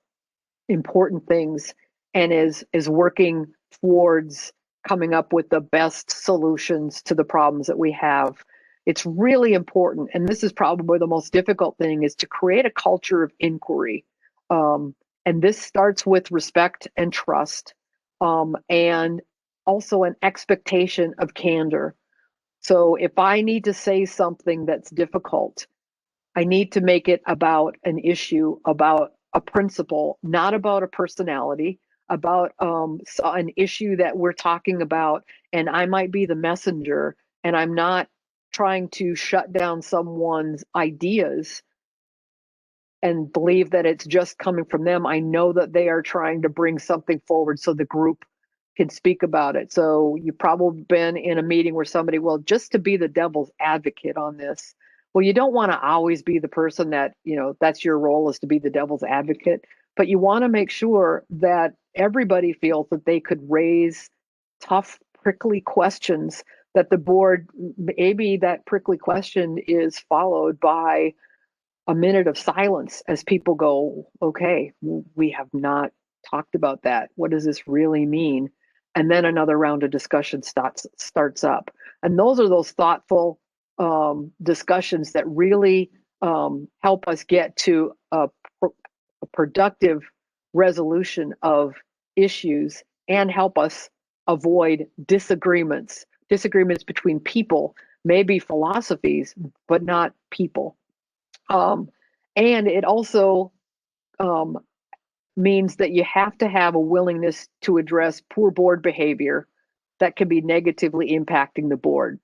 important things and is working towards coming up with the best solutions to the problems that we have. It's really important, and this is probably the most difficult thing, is to create a culture of inquiry. And this starts with respect and trust, and also an expectation of candor. So if I need to say something that's difficult, I need to make it about an issue, about a principle, not about a personality, about an issue that we're talking about, and I might be the messenger, and I'm not trying to shut down someone's ideas and believe that it's just coming from them. I know that they are trying to bring something forward so the group can speak about it. So you've probably been in a meeting where somebody, well, just to be the devil's advocate on this. Well, you don't want to always be the person that, that's your role, is to be the devil's advocate, but you want to make sure that everybody feels that they could raise tough, prickly questions, that the board, maybe that prickly question is followed by a minute of silence as people go, okay, we have not talked about that. What does this really mean? And then another round of discussion starts up. And those are those thoughtful discussions that really help us get to a productive resolution of issues and help us avoid disagreements between people, maybe philosophies, but not people. And it also means that you have to have a willingness to address poor board behavior that can be negatively impacting the board.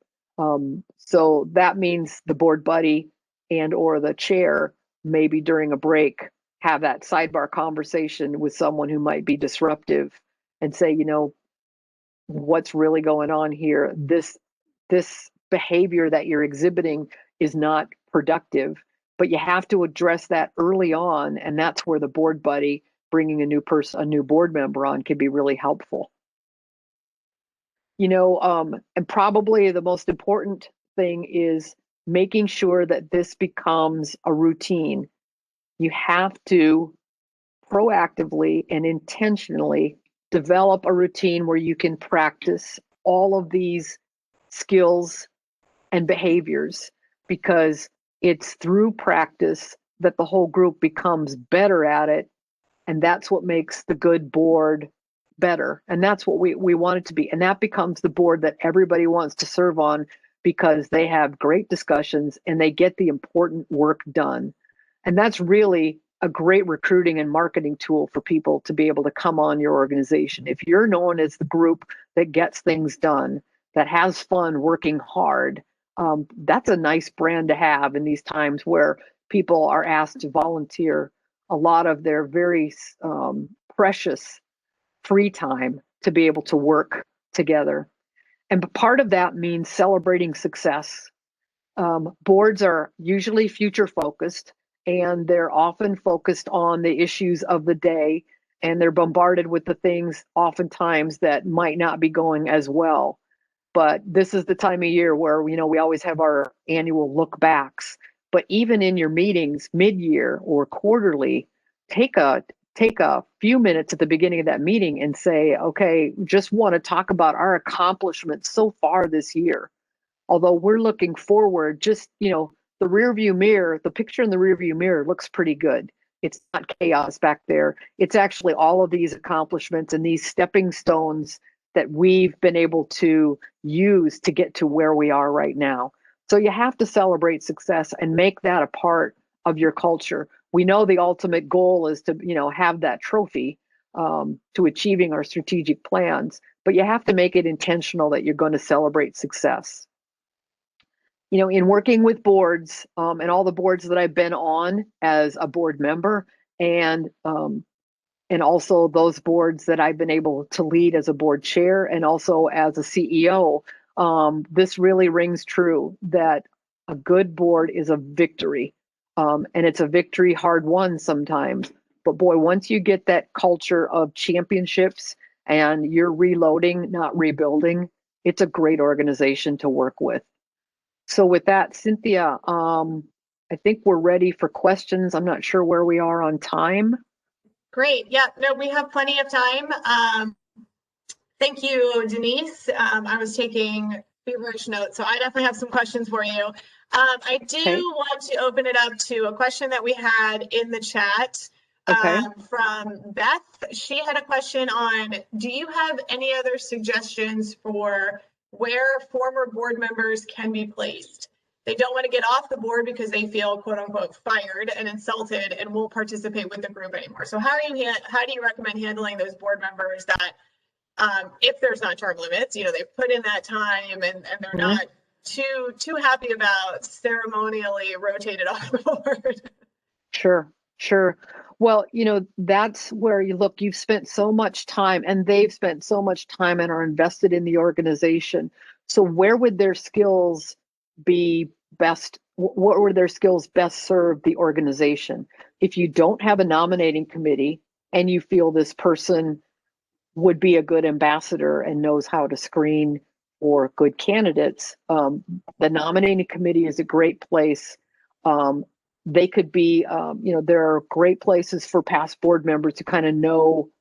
So that means the board buddy and or the chair, maybe during a break, have that sidebar conversation with someone who might be disruptive and say, what's really going on here? This behavior that you're exhibiting is not productive, but you have to address that early on, and that's where the board buddy, bringing a new board member on, can be really helpful. And probably the most important thing is making sure that this becomes a routine. You have to proactively and intentionally develop a routine where you can practice all of these skills and behaviors, because it's through practice that the whole group becomes better at it. And that's what makes the good board better. And that's what we want it to be. And that becomes the board that everybody wants to serve on, because they have great discussions and they get the important work done. And that's really a great recruiting and marketing tool for people to be able to come on your organization. If you're known as the group that gets things done, that has fun working hard, that's a nice brand to have in these times where people are asked to volunteer a lot of their very precious free time to be able to work together. And part of that means celebrating success. Boards are usually future focused, and they're often focused on the issues of the day, and they're bombarded with the things oftentimes that might not be going as well. But this is the time of year where, we always have our annual look backs. But even in your meetings, mid-year or quarterly, take a few minutes at the beginning of that meeting and say, okay, just want to talk about our accomplishments so far this year. Although we're looking forward, just, the rear view mirror, the picture in the rear view mirror looks pretty good. It's not chaos back there. It's actually all of these accomplishments and these stepping stones that we've been able to use to get to where we are right now. So you have to celebrate success and make that a part of your culture. We know the ultimate goal is to, have that trophy to achieving our strategic plans, but you have to make it intentional that you're going to celebrate success. In working with boards and all the boards that I've been on as a board member, and also those boards that I've been able to lead as a board chair and also as a CEO, this really rings true that a good board is a victory. And it's a victory hard won sometimes. But boy, once you get that culture of championships and you're reloading, not rebuilding, it's a great organization to work with. So with that, Cynthia, I think we're ready for questions. I'm not sure where we are on time. Great. Yeah, no, we have plenty of time. Thank you, Denise. I was taking feverish notes, so I definitely have some questions for you. I do want to open it up to a question that we had in the chat from Beth. She had a question on, do you have any other suggestions for where former board members can be placed? They don't want to get off the board because they feel quote unquote fired and insulted and won't participate with the group anymore. So how do you recommend handling those board members that if there's not term limits, they've put in that time and they're not too happy about ceremonially rotated off the board? Sure. Well, that's where you look, you've spent so much time and they've spent so much time and are invested in the organization. So where would their skills be best? What would their skills best serve the organization? If you don't have a nominating committee and you feel this person would be a good ambassador and knows how to screen for good candidates, the nominating committee is a great place. They could be, there are great places for past board members to kind of know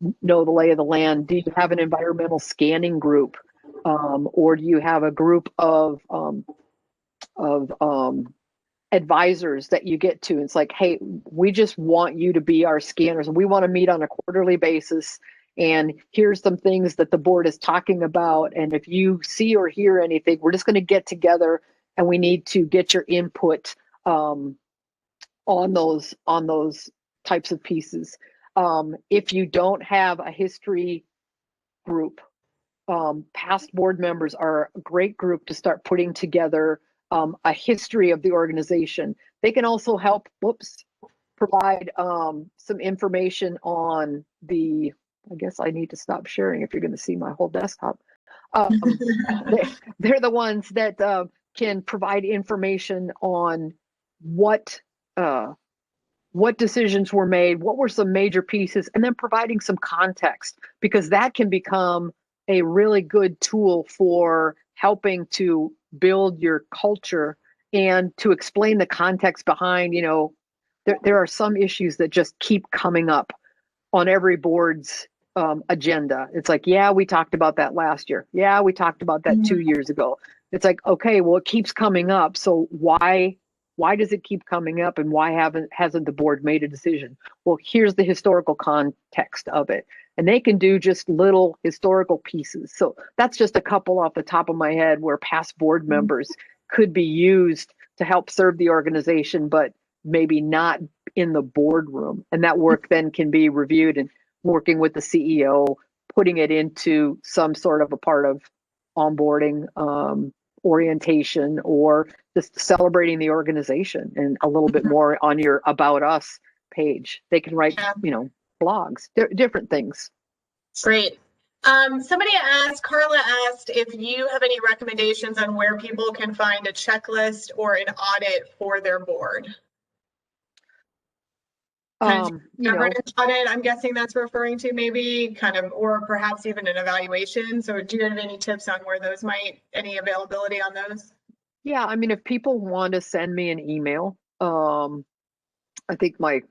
the lay of the land. Do you have an environmental scanning group, or do you have a group of advisors that you get to? It's like, hey, we just want you to be our scanners. We want to meet on a quarterly basis. And here's some things that the board is talking about. And if you see or hear anything, we're just going to get together and we need to get your input on those types of pieces. If you don't have a history group, past board members are a great group to start putting together a history of the organization. They can also help, provide some information on the, I guess I need to stop sharing if you're going to see my whole desktop. They're the ones that can provide information on what decisions were made, what were some major pieces, and then providing some context, because that can become a really good tool for helping to build your culture and to explain the context behind, there are some issues that just keep coming up on every board's agenda. It's like, yeah, we talked about that last year. Yeah, we talked about that 2 years ago. It's like, okay, well, it keeps coming up. So why does it keep coming up, and why hasn't the board made a decision? Well, here's the historical context of it. And they can do just little historical pieces. So that's just a couple off the top of my head where past board members could be used to help serve the organization, but maybe not in the boardroom. And that work then can be reviewed and working with the CEO, putting it into some sort of a part of onboarding, orientation, or just celebrating the organization and a little bit more on your About Us page. They can write, blogs, different things. Great. Carla asked if you have any recommendations on where people can find a checklist or an audit for their board. Governance audit, I'm guessing that's referring to, maybe or perhaps even an evaluation. So do you have any tips on where those any availability on those? Yeah, I mean, if people want to send me an email, I think I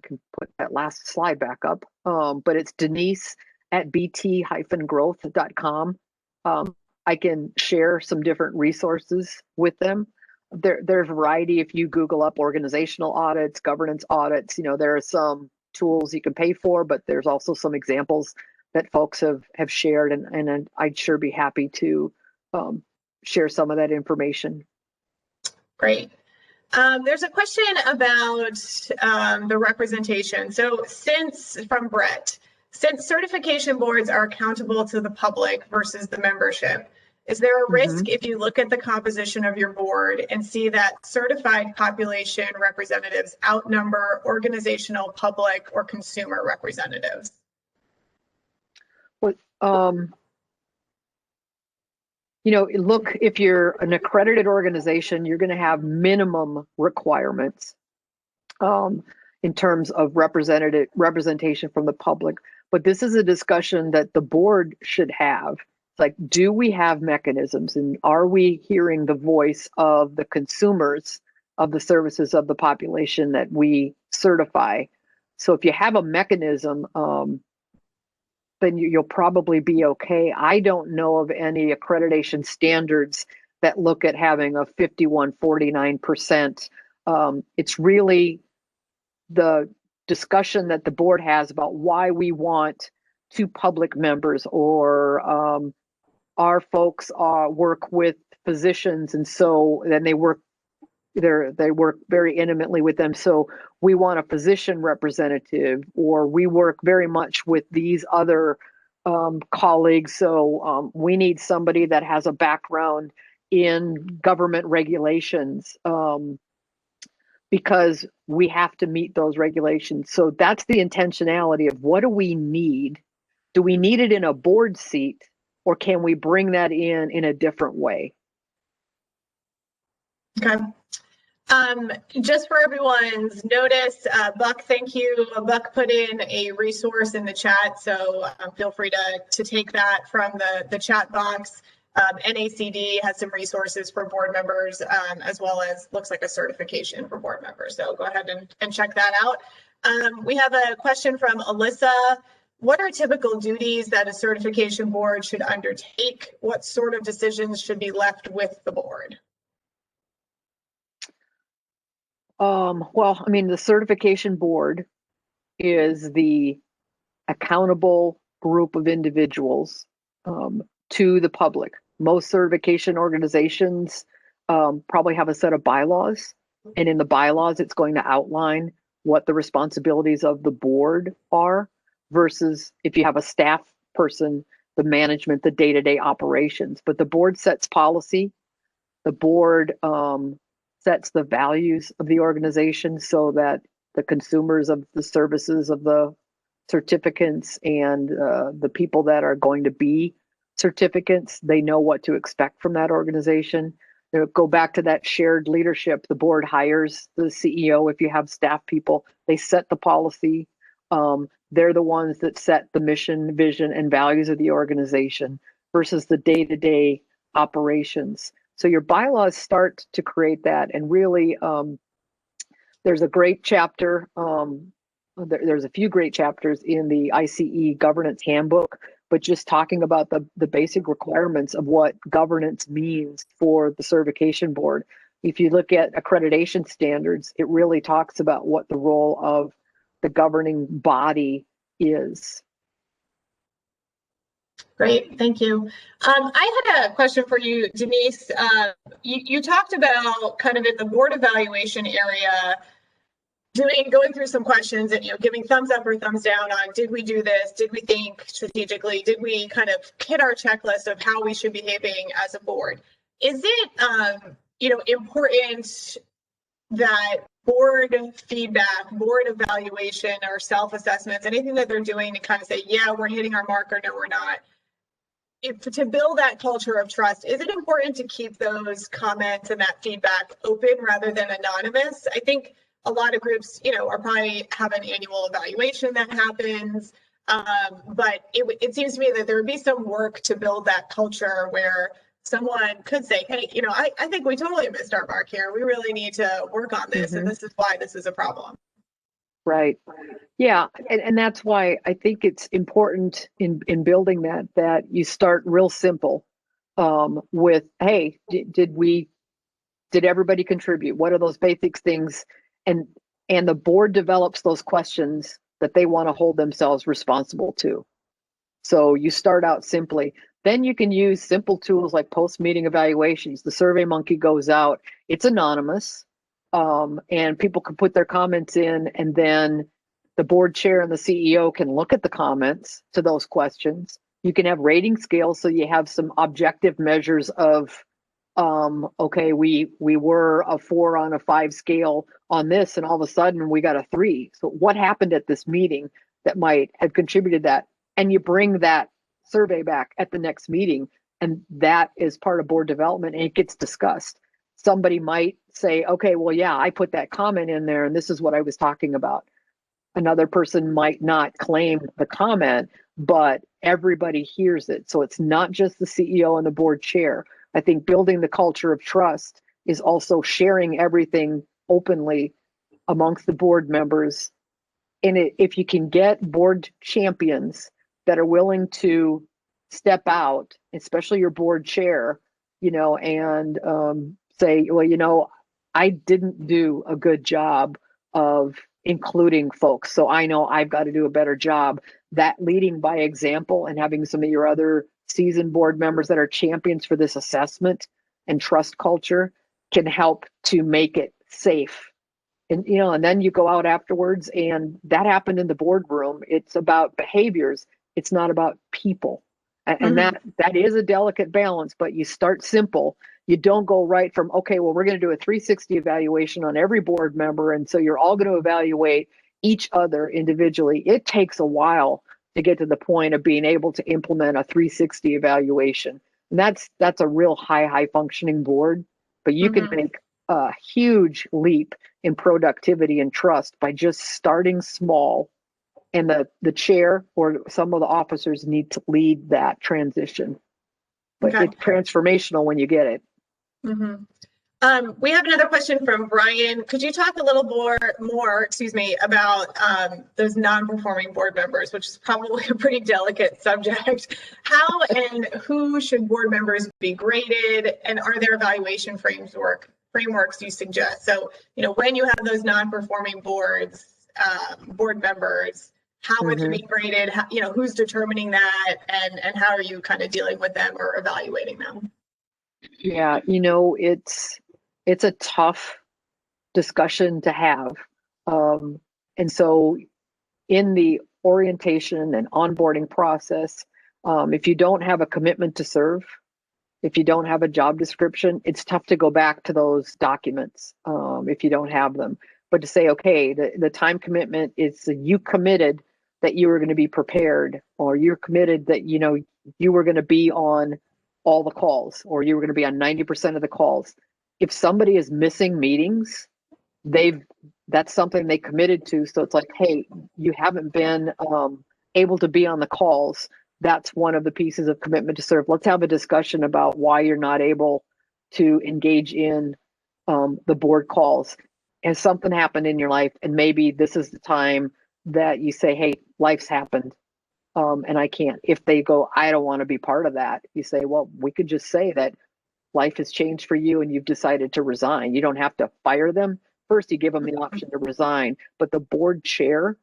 can put that last slide back up, but it's Denise@bt-growth.com. I can share some different resources with them. There's a variety. If you Google up organizational audits, governance audits, there are some tools you can pay for, but there's also some examples that folks have shared, and I'd sure be happy to share some of that information. Great. There's a question about the representation. So from Brett, since certification boards are accountable to the public versus the membership, is there a risk if you look at the composition of your board and see that certified population representatives outnumber organizational, public, or consumer representatives? Well, look, if you're an accredited organization, you're going to have minimum requirements in terms of representation from the public. But this is a discussion that the board should have. Like, do we have mechanisms, and are we hearing the voice of the consumers of the services of the population that we certify? So if you have a mechanism, then you'll probably be okay. I don't know of any accreditation standards that look at having a 51-49%. It's really the discussion that the board has about why we want 2 public members, or our folks work with physicians, and so then they work very intimately with them. So we want a physician representative, or we work very much with these other colleagues. So we need somebody that has a background in government regulations. because we have to meet those regulations. So that's the intentionality of what do we need? Do we need it in a board seat, or can we bring that in a different way? Okay. Just for everyone's notice, Buck, thank you. Buck put in a resource in the chat, so feel free to take that from the chat box. NACD has some resources for board members, as well as looks like a certification for board members. So go ahead and check that out. We have a question from Alyssa. What are typical duties that a certification board should undertake? What sort of decisions should be left with the board? Well, I mean, the certification board is the accountable group of individuals to the public. Most certification organizations probably have a set of bylaws, and in the bylaws, it's going to outline what the responsibilities of the board are, versus if you have a staff person, the management, the day-to-day operations. But the board sets policy. The board sets the values of the organization so that the consumers of the services of the certificates and the people that are going to be certificates, they know what to expect from that organization. Go back to that shared leadership. The board hires the CEO. If you have staff people, they set the policy. They're the ones that set the mission, vision, and values of the organization versus the day-to-day operations. So your bylaws start to create that, and really, there's a great chapter. There's a few great chapters in the ICE governance handbook, but just talking about the basic requirements of what governance means for the certification board. If you look at accreditation standards, it really talks about what the role of the governing body is. Great, thank you. I had a question for you, Denise. You talked about kind of in the board evaluation area, going through some questions and giving thumbs up or thumbs down on did we do this? Did we think strategically? Did we kind of hit our checklist of how we should be behaving as a board? Is it important that board feedback, board evaluation, or self-assessments, anything that they're doing to kind of say, yeah, we're hitting our mark or no, we're not? To build that culture of trust, is it important to keep those comments and that feedback open rather than anonymous? I think a lot of groups, are probably have an annual evaluation that happens, but it seems to me that there would be some work to build that culture where someone could say, hey, I think we totally missed our mark here. We really need to work on this, and this is why this is a problem. Right. Yeah. And that's why I think it's important in building that you start real simple with, hey, did everybody contribute? What are those basic things? And the board develops those questions that they want to hold themselves responsible to. So you start out simply. Then you can use simple tools like post-meeting evaluations. The SurveyMonkey goes out. It's anonymous. And people can put their comments in, and then the board chair and the CEO can look at the comments to those questions. You can have rating scales, so you have some objective measures of, okay, we were a 4 on a 5 scale on this, and all of a sudden we got a 3. So what happened at this meeting that might have contributed that? And you bring that survey back at the next meeting, and that is part of board development, and it gets discussed. Somebody might say, okay, well, yeah, I put that comment in there, and this is what I was talking about. Another person might not claim the comment, but everybody hears it. So it's not just the CEO and the board chair. I think building the culture of trust is also sharing everything openly amongst the board members. And if you can get board champions that are willing to step out, especially your board chair, and say, well, I didn't do a good job of including folks, so I know I've got to do a better job. That leading by example and having some of your other seasoned board members that are champions for this assessment and trust culture can help to make it safe. And and then you go out afterwards, and that happened in the boardroom. It's about behaviors. It's not about people. And that is a delicate balance, but you start simple You don't go right from, okay, well, we're going to do a 360 evaluation on every board member. And so you're all going to evaluate each other individually. It takes a while to get to the point of being able to implement a 360 evaluation. And that's a real high functioning board, but you can make a huge leap in productivity and trust by just starting small. And the chair or some of the officers need to lead that transition. But Okay. it's transformational when you get it. We have another question from Brian. Could you talk a little more, about those non-performing board members, which is probably a pretty delicate subject. How and who should board members be graded, and are there evaluation frameworks you suggest? So, when you have those non-performing board members, how would they be graded? How, who's determining that, and how are you kind of dealing with them or evaluating them? Yeah, it's a tough discussion to have. And so in the orientation and onboarding process, if you don't have a commitment to serve, if you don't have a job description, it's tough to go back to those documents if you don't have them. But to say, okay, the time commitment is you committed that you were going to be prepared, or you're committed that, you were going to be on all the calls, or you were going to be on 90% of the calls. If somebody is missing meetings, that's something they committed to. So it's like, hey, you haven't been able to be on the calls. That's one of the pieces of commitment to serve. Let's have a discussion about why you're not able to engage in the board calls. Has something happened in your life? And maybe this is the time that you say, hey, life's happened. And I can't. If they go, I don't want to be part of that, you say, well, we could just say that life has changed for you and you've decided to resign. You don't have to fire them. First, you give them the option to resign, but the board chair,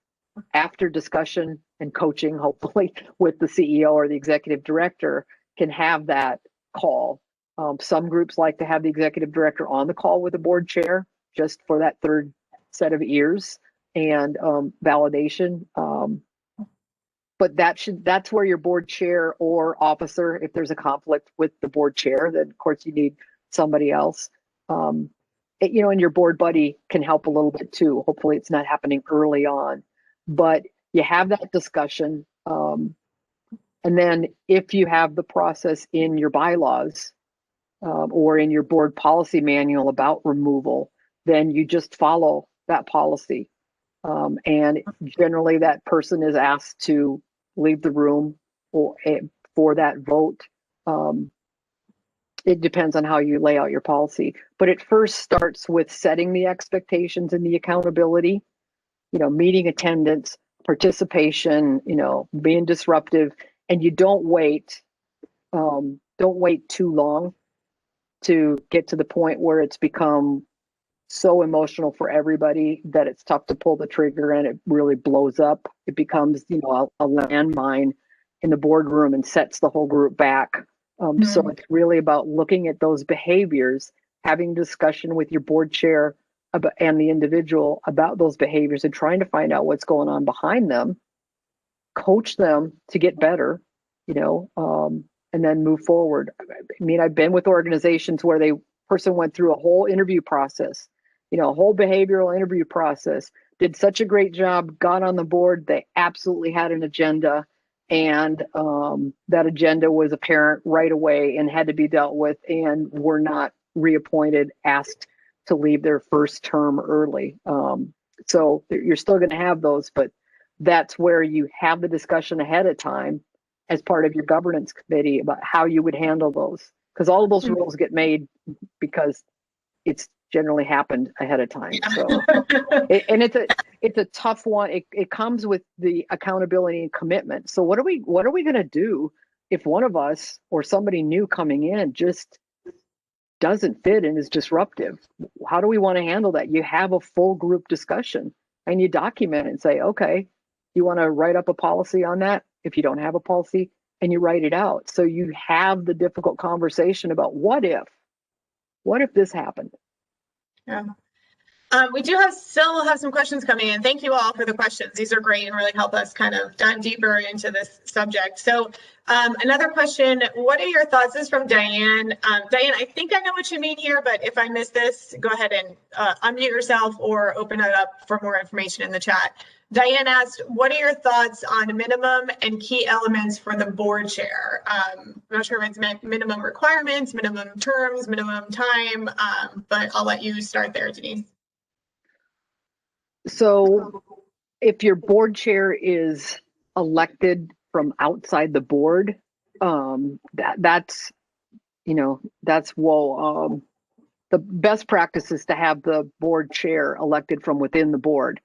after discussion and coaching, hopefully with the CEO or the executive director, can have that call. Some groups like to have the executive director on the call with the board chair, just for that third set of ears and validation. But that's where your board chair or officer, if there's a conflict with the board chair, then of course you need somebody else. And your board buddy can help a little bit too. Hopefully it's not happening early on, but you have that discussion. And then if you have the process in your bylaws or in your board policy manual about removal, then you just follow that policy. And generally that person is asked to leave the room for that vote. It depends on how you lay out your policy, but it first starts with setting the expectations and the accountability, meeting attendance, participation, being disruptive, and you don't wait too long to get to the point where it's become so emotional for everybody that it's tough to pull the trigger and it really blows up. It becomes, a landmine in the boardroom and sets the whole group back. So it's really about looking at those behaviors, having discussion with your board chair and the individual about those behaviors and trying to find out what's going on behind them, coach them to get better, and then move forward. I mean, I've been with organizations where person went through a whole interview process, a whole behavioral interview process, did such a great job, got on the board. They absolutely had an agenda, and that agenda was apparent right away and had to be dealt with, and were not reappointed, asked to leave their first term early. So you're still going to have those, but that's where you have the discussion ahead of time as part of your governance committee about how you would handle those, because all of those rules get made because it's generally happened ahead of time. So, and it's a tough one. It comes with the accountability and commitment. So what are we going to do if one of us or somebody new coming in just doesn't fit and is disruptive? How do we want to handle that? You have a full group discussion and you document it and say, okay, you want to write up a policy on that? If you don't have a policy, and you write it out. So you have the difficult conversation about what if this happened? Yeah. We still have some questions coming in. Thank you all for the questions. These are great and really help us kind of dive deeper into this subject. So another question, what are your thoughts? This is from Diane. Diane, I think I know what you mean here, but if I miss this, go ahead and unmute yourself or open it up for more information in the chat. Diane asked, what are your thoughts on minimum and key elements for the board chair? I'm not sure if it's minimum requirements, minimum terms, minimum time, but I'll let you start there, Denise. So if your board chair is elected from outside the board, that's the best practice is to have the board chair elected from within the board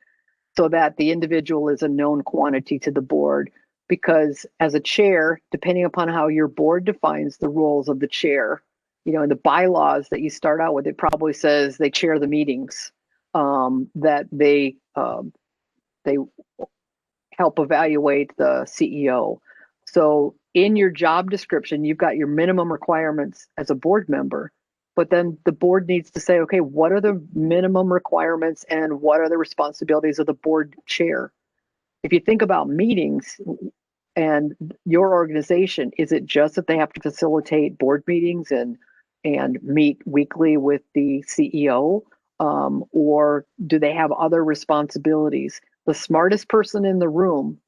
so that the individual is a known quantity to the board. Because as a chair, depending upon how your board defines the roles of the chair, in the bylaws that you start out with, it probably says they chair the meetings, that they help evaluate the CEO. So in your job description, you've got your minimum requirements as a board member, but then the board needs to say, okay, what are the minimum requirements and what are the responsibilities of the board chair? If you think about meetings and your organization, is it just that they have to facilitate board meetings and meet weekly with the CEO? Or do they have other responsibilities? The smartest person in the room,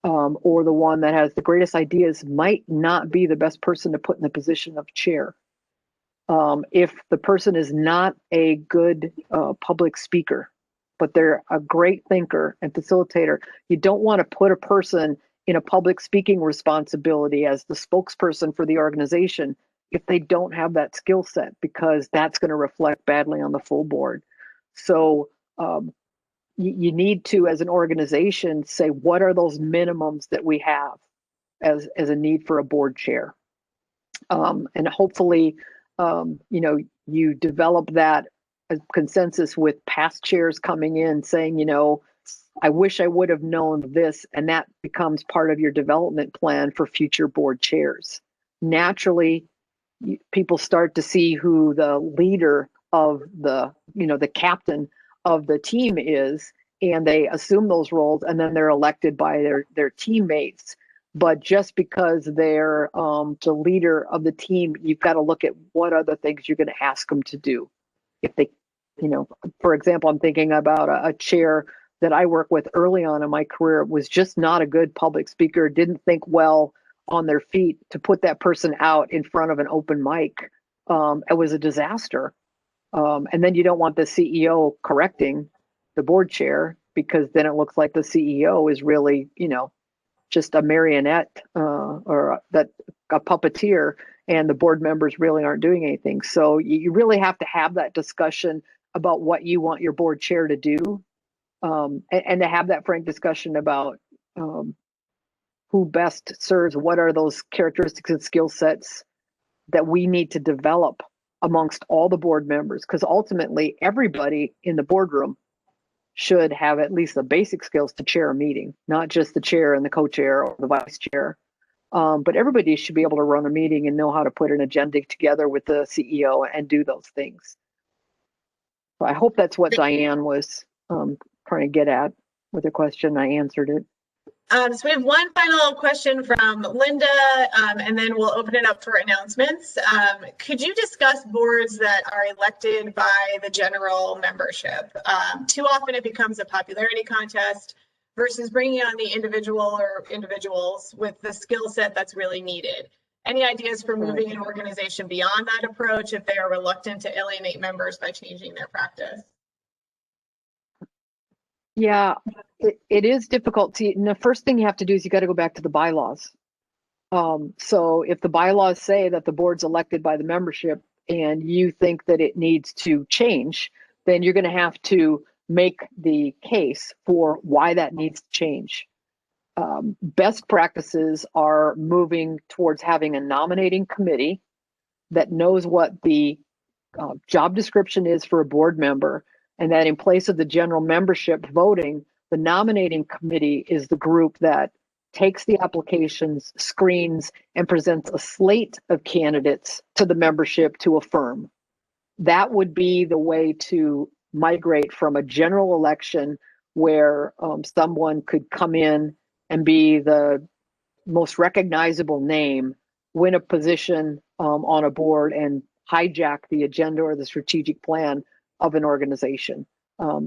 or the one that has the greatest ideas, might not be the best person to put in the position of chair. If the person is not a good public speaker, but they're a great thinker and facilitator, you don't want to put a person in a public speaking responsibility as the spokesperson for the organization if they don't have that skill set, because that's going to reflect badly on the full board. So you need to, as an organization, say, what are those minimums that we have as a need for a board chair? And hopefully, you develop that consensus with past chairs coming in saying, I wish I would have known this, and that becomes part of your development plan for future board chairs. Naturally, people start to see who the leader of the captain of the team is, and they assume those roles, and then they're elected by their teammates. But just because they're the leader of the team, you've got to look at what other things you're going to ask them to do. If they, for example, I'm thinking about a chair that I work with early on in my career, was just not a good public speaker, didn't think well on their feet. To put that person out in front of an open mic, it was a disaster. And then you don't want the CEO correcting the board chair, because then it looks like the CEO is really, just a marionette or a puppeteer, and the board members really aren't doing anything. So you really have to have that discussion about what you want your board chair to do, and to have that frank discussion about who best serves, what are those characteristics and skill sets that we need to develop amongst all the board members, because ultimately everybody in the boardroom should have at least the basic skills to chair a meeting, not just the chair and the co-chair or the vice chair. But everybody should be able to run a meeting and know how to put an agenda together with the CEO and do those things. So I hope that's what Diane was trying to get at with her question. I answered it. So we have one final question from Linda, and then we'll open it up for announcements. Could you discuss boards that are elected by the general membership? Too often it becomes a popularity contest versus bringing on the individual or individuals with the skill set that's really needed. Any ideas for moving an organization beyond that approach if they are reluctant to alienate members by changing their practice? Yeah, it is difficult. And the first thing you have to do is you got to go back to the bylaws. So if the bylaws say that the board's elected by the membership and you think that it needs to change, then you're going to have to make the case for why that needs to change. Best practices are moving towards having a nominating committee that knows what the job description is for a board member, and that in place of the general membership voting, the nominating committee is the group that takes the applications, screens, and presents a slate of candidates to the membership to affirm. That would be the way to migrate from a general election where someone could come in and be the most recognizable name, win a position on a board, and hijack the agenda or the strategic plan of an organization.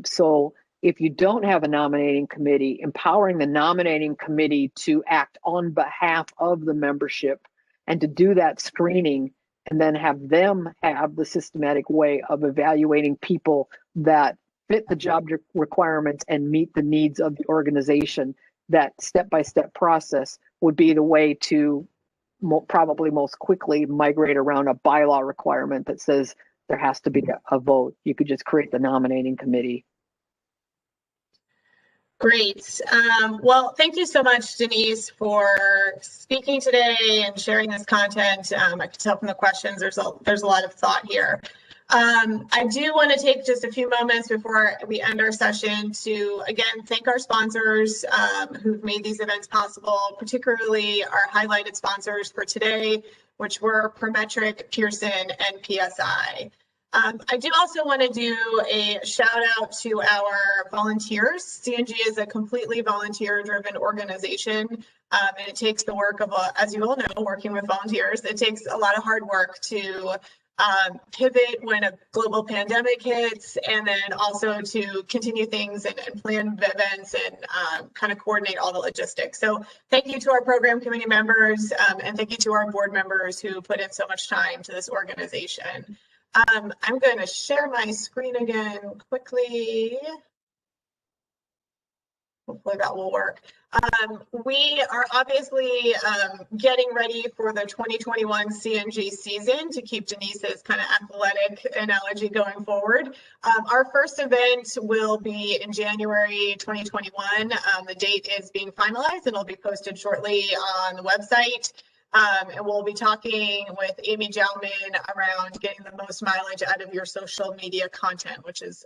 So if you don't have a nominating committee, empowering the nominating committee to act on behalf of the membership and to do that screening, and then have them have the systematic way of evaluating people that fit the job requirements and meet the needs of the organization, that step-by-step process would be the way to probably most quickly migrate around a bylaw requirement that says there has to be a vote. You could just create the nominating committee. Great. Well, thank you so much, Denise, for speaking today and sharing this content. I can tell from the questions there's a lot of thought here. I do want to take just a few moments before we end our session to, again, thank our sponsors who've made these events possible, particularly our highlighted sponsors for today, which were Prometric, Pearson, and PSI. I do also want to do a shout out to our volunteers. CNG is a completely volunteer-driven organization, and it takes the work of, as you all know, working with volunteers, it takes a lot of hard work to pivot when a global pandemic hits, and then also to continue things and plan events and kind of coordinate all the logistics. So thank you to our program committee members, and thank you to our board members who put in so much time to this organization. I'm going to share my screen again quickly. Hopefully that will work. We are obviously getting ready for the 2021 CNG season, to keep Denise's kind of athletic analogy going forward. Our first event will be in January 2021. The date is being finalized and it'll be posted shortly on the website. And we'll be talking with Amy Jauman around getting the most mileage out of your social media content, which is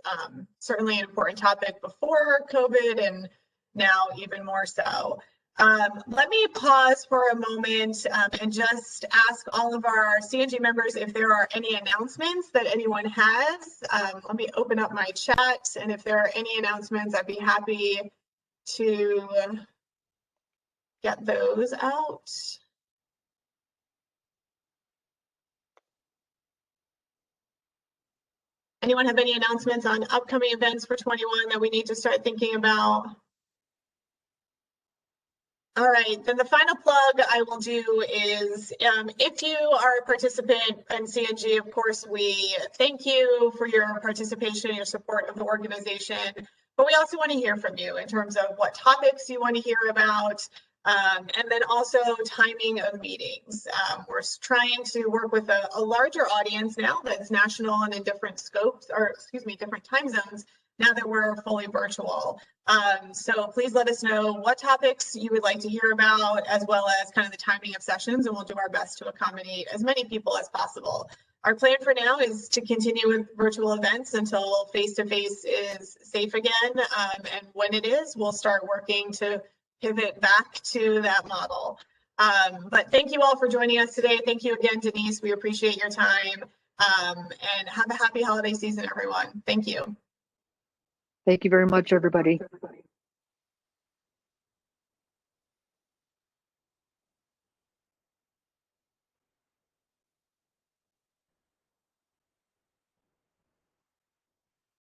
certainly an important topic before COVID and now even more so. Let me pause for a moment and just ask all of our CNG members if there are any announcements that anyone has. Let me open up my chat, and if there are any announcements, I'd be happy to get those out. Anyone have any announcements on upcoming events for 21 that we need to start thinking about? All right, then the final plug I will do is if you are a participant in CNG, of course, we thank you for your participation and your support of the organization, but we also want to hear from you in terms of what topics you want to hear about, and then also timing of meetings. We're trying to work with a larger audience now that's national and in different scopes, or excuse me, different time zones, now that we're fully virtual. So please let us know what topics you would like to hear about, as well as kind of the timing of sessions, and we'll do our best to accommodate as many people as possible. Our plan for now is to continue with virtual events until face-to-face is safe again. And when it is, we'll start working to pivot back to that model. But thank you all for joining us today. Thank you again, Denise. We appreciate your time. And have a happy holiday season, everyone. Thank you. Thank you very much, everybody.